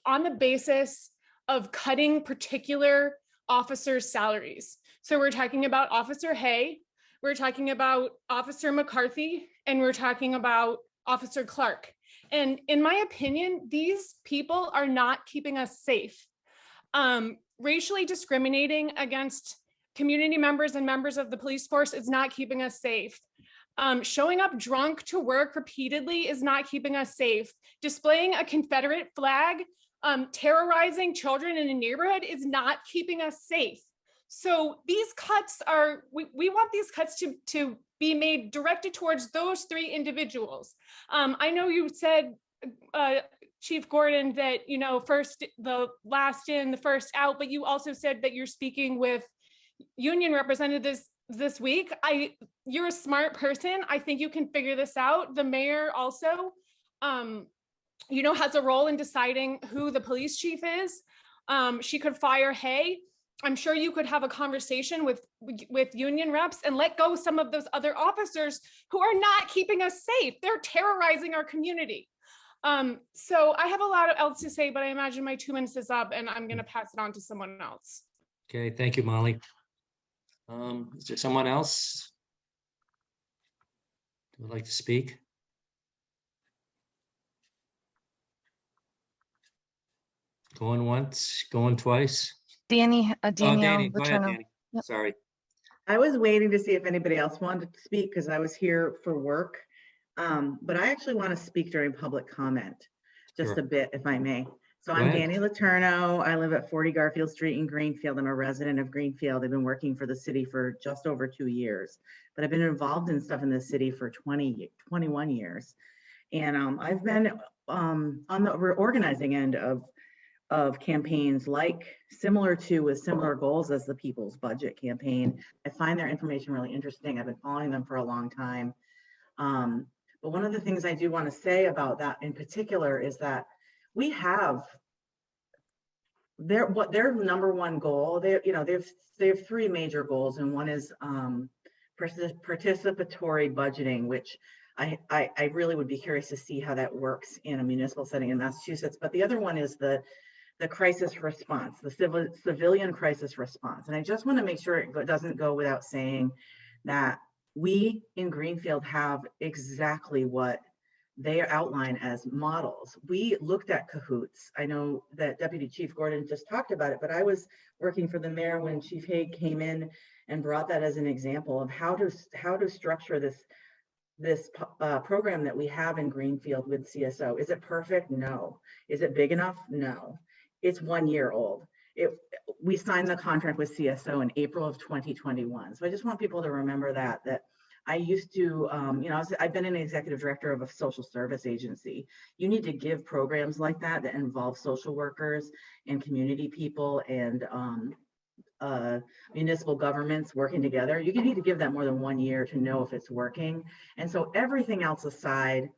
on the basis of cutting particular officers' salaries. So we're talking about Officer Hay, we're talking about Officer McCarthy, and we're talking about Officer Clark. And in my opinion, these people are not keeping us safe. Racially discriminating against community members and members of the police force is not keeping us safe. Showing up drunk to work repeatedly is not keeping us safe. Displaying a Confederate flag, terrorizing children in a neighborhood is not keeping us safe. So these cuts are, we want these cuts to be made directed towards those three individuals. I know you said, Chief Gordon, that, first, the last in, the first out, but you also said that you're speaking with union representatives this week. You're a smart person. I think you can figure this out. The mayor also, has a role in deciding who the police chief is. She could fire Hay. I'm sure you could have a conversation with union reps and let go some of those other officers who are not keeping us safe. They're terrorizing our community. So I have a lot else to say, but I imagine my 2 minutes is up and I'm going to pass it on to someone else. Okay, thank you, Molly. Is there someone else who would like to speak? Going once, going twice. Danny, Oh, Danielle Danny, go ahead, Letourneau. Danny. Yep. Sorry. I was waiting to see if anybody else wanted to speak because I was here for work. But I actually want to speak during public comment, just Sure. a bit, if I may. So Go I'm ahead. Danny Letourneau. I live at 40 Garfield Street in Greenfield. I'm a resident of Greenfield. I've been working for the city for just over 2 years, but I've been involved in stuff in the city for 21 years. And I've been on the organizing end of campaigns similar goals as the People's Budget campaign. I find their information really interesting. I've been following them for a long time. But one of the things I do want to say about that in particular is that we have their number one goal. They have 3 major goals, and one is participatory budgeting, which I really would be curious to see how that works in a municipal setting in Massachusetts. But the other one is the crisis response, the civilian crisis response. And I just want to make sure it doesn't go without saying that we in Greenfield have exactly what they outline as models. We looked at cahoots. I know that Deputy Chief Gordon just talked about it, but I was working for the mayor when Chief Haig came in and brought that as an example of how to structure this program that we have in Greenfield with CSO. Is it perfect? No. Is it big enough? No. It's 1 year old. We signed the contract with CSO in April of 2021. So I just want people to remember that I used to, I've been an executive director of a social service agency. You need to give programs like that involve social workers and community people and municipal governments working together. You need to give that more than 1 year to know if it's working. And so everything else aside,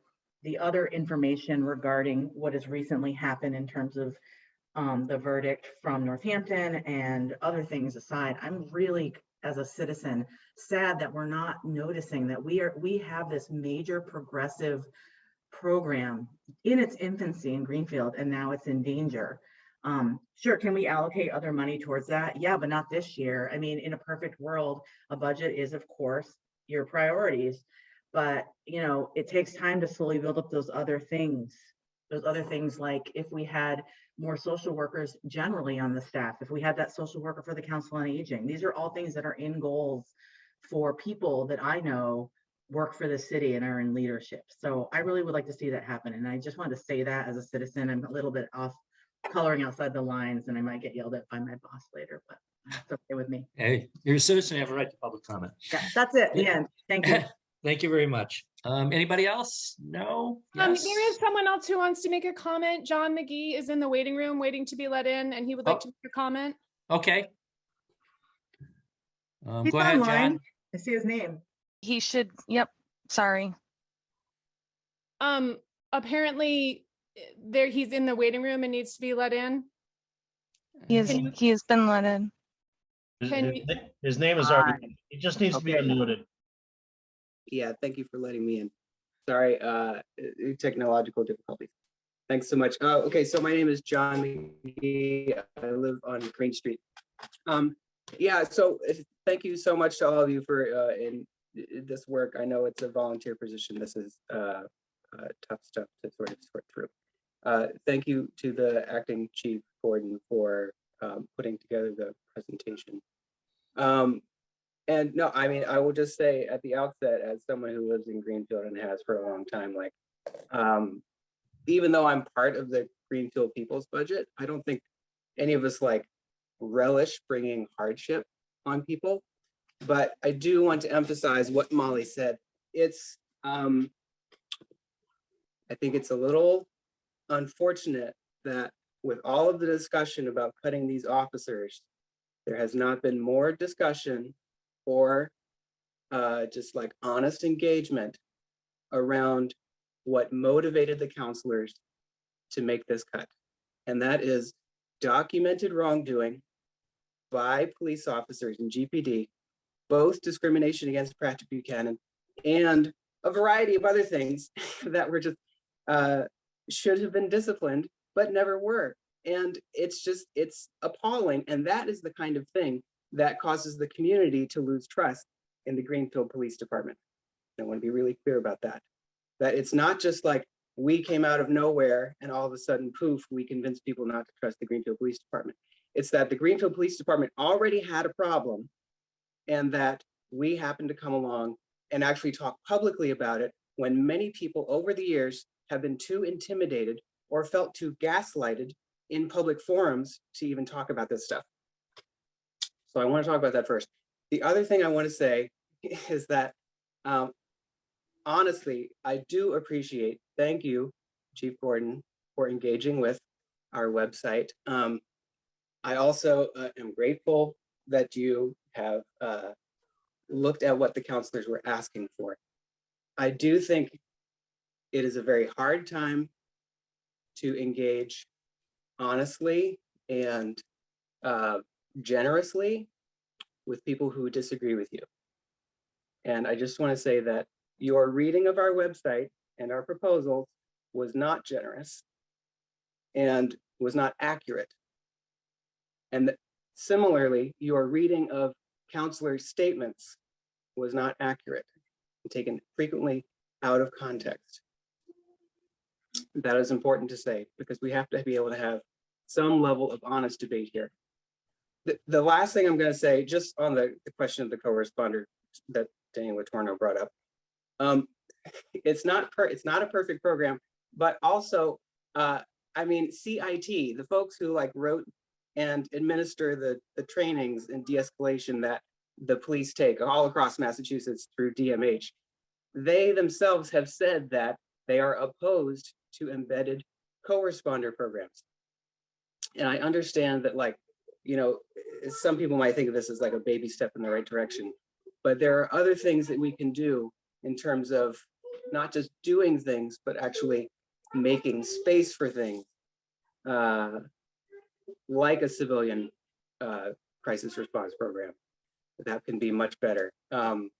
the other information regarding what has recently happened in terms of the verdict from Northampton and other things aside, I'm really, as a citizen, sad that we're not noticing that we have this major progressive program in its infancy in Greenfield, and now it's in danger. Sure, can we allocate other money towards that? Yeah, but not this year. I mean, in a perfect world, a budget is, of course, your priorities, but it takes time to slowly build up those other things. Those other things, like if we had more social workers generally on the staff, if we had that social worker for the Council on Aging, these are all things that are in goals for people that I know work for the city and are in leadership. So I really would like to see that happen. And I just wanted to say that as a citizen. I'm a little bit off coloring outside the lines, and I might get yelled at by my boss later, but it's okay with me. Hey, you're a citizen, you have a right to public comment. Yeah, that's it. The end. Thank you. Thank you very much. Anybody else? No? Yes? There is someone else who wants to make a comment. John McGee is in the waiting room waiting to be let in, and he would like to make a comment. Okay. He's Go ahead, online. John. I see his name. He should, yep, sorry. Apparently he's in the waiting room and needs to be let in. He has been let in. His name is already, he just needs to be unmuted. Yeah, thank you for letting me in. Sorry, technological difficulties. Thanks so much. Okay, so my name is John McGee. I live on Green Street. Yeah, so thank you so much to all of you for in this work. I know it's a volunteer position. This is tough stuff to sort of sort through. Thank you to the acting chief Gordon for putting together the presentation. And no, I mean, I will just say at the outset, as someone who lives in Greenfield and has for a long time, like, even though I'm part of the Greenfield People's Budget, I don't think any of us like relish bringing hardship on people. But I do want to emphasize what Molly said. It's, I think it's a little unfortunate that with all of the discussion about cutting these officers, there has not been more discussion or just like honest engagement around what motivated the counselors to make this cut. And that is documented wrongdoing by police officers in GPD, both discrimination against Patrick Buchanan and a variety of other things that were just should have been disciplined, but never were. And it's appalling. And that is the kind of thing that causes the community to lose trust in the Greenfield Police Department. I want to be really clear about that. That it's not just like we came out of nowhere and all of a sudden, poof, we convinced people not to trust the Greenfield Police Department. It's that the Greenfield Police Department already had a problem, and that we happened to come along and actually talk publicly about it when many people over the years have been too intimidated or felt too gaslighted in public forums to even talk about this stuff. So I want to talk about that first. The other thing I want to say is that honestly, I do appreciate, thank you, Chief Gordon, for engaging with our website. I also am grateful that you have looked at what the counselors were asking for. I do think it is a very hard time to engage honestly and generously with people who disagree with you. And I just want to say that your reading of our website and our proposals was not generous and was not accurate. And similarly, your reading of counselors' statements was not accurate and taken frequently out of context. That is important to say because we have to be able to have some level of honest debate here. The last thing I'm going to say, just on the question of the co-responder that Daniel Letourneau brought up, it's not a perfect program, but also, I mean, CIT, the folks who like wrote and administer the trainings and de-escalation that the police take all across Massachusetts through DMH, they themselves have said that they are opposed to embedded co-responder programs. And I understand that, like, you know, some people might think of this as like a baby step in the right direction, but there are other things that we can do in terms of not just doing things, but actually making space for things like a civilian crisis response program. That can be much better. And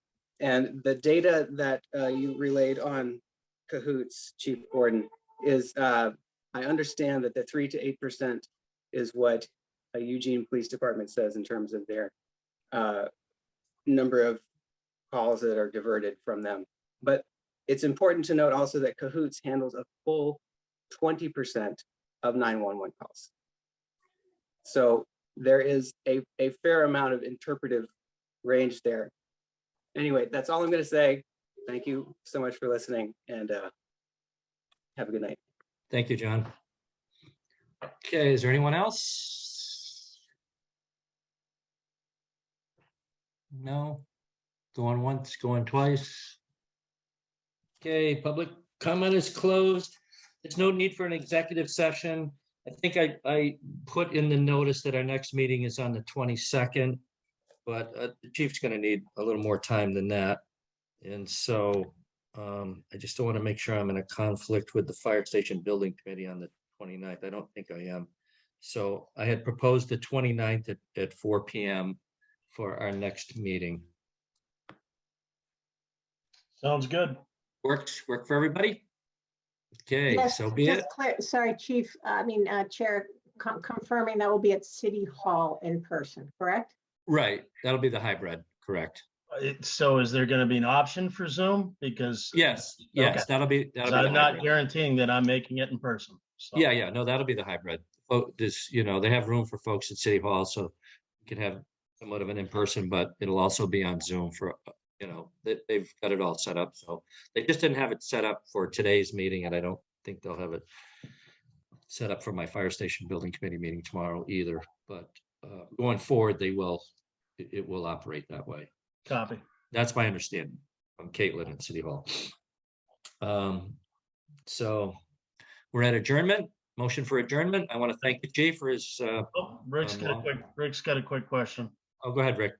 the data that you relayed on Cahoots, Chief Gordon, is I understand that the 3 to 8% is what a Eugene Police Department says in terms of their number of calls that are diverted from them. But it's important to note also that Cahoots handles a full 20% of 911 calls. So there is a fair amount of interpretive range there. Anyway, that's all I'm going to say. Thank you so much for listening, and have a good night. Thank you, John. Okay, is there anyone else? No? Going once, going twice. Okay, public comment is closed. There's no need for an executive session. I think I put in the notice that our next meeting is on the 22nd, but the chief's going to need a little more time than that. And so I just don't want to make sure I'm in a conflict with the Fire Station Building Committee on the 29th. I don't think I am. So I had proposed the 29th at 4 p.m. for our next meeting. Sounds good. Work for everybody? Okay, Yes, so be it. Sorry, Chief, Chair, confirming that will be at City Hall in person, correct? Right, that'll be the hybrid, correct. So is there going to be an option for Zoom? Because Yes, Okay. that'll be I'm the not hybrid. guaranteeing that I'm making it in person. So. Yeah, no, that'll be the hybrid. Oh, this, they have room for folks at City Hall, so you can have somewhat of an in-person, but it'll also be on Zoom for, they've got it all set up. So they just didn't have it set up for today's meeting, and I don't think they'll have it set up for my Fire Station Building Committee meeting tomorrow either. But going forward, it will operate that way. Copy. That's my understanding from Caitlin at City Hall. So we're at adjournment. Motion for adjournment. I want to thank the chief for his. Rick's got a quick question. Oh, go ahead, Rick.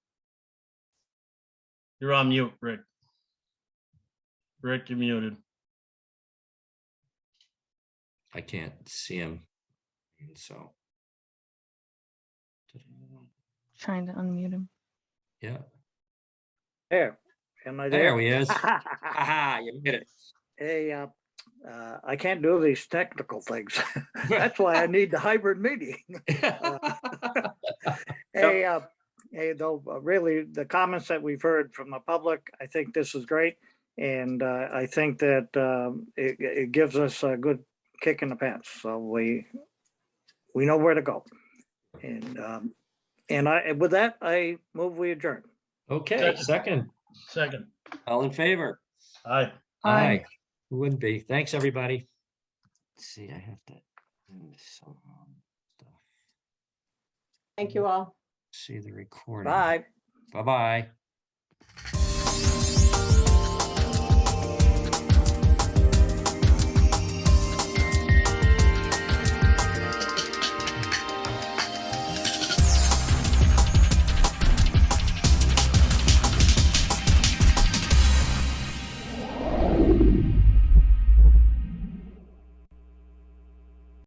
You're on mute, Rick. Rick, you're muted. I can't see him. So. Trying to unmute him. Yeah, There, am I there there? he is. Haha, you made it. Hey, I can't do these technical things. That's why I need the hybrid meeting. Hey, though, really, the comments that we've heard from the public, I think this is great. And I think that it gives us a good kick in the pants. So we know where to go. And with that, I move we adjourn. Okay, second, Second. all in favor? Aye. Aye. Who wouldn't be? Thanks, everybody. Let's see, I have to do some stuff. Thank you all. See the recording. Bye. Bye-bye.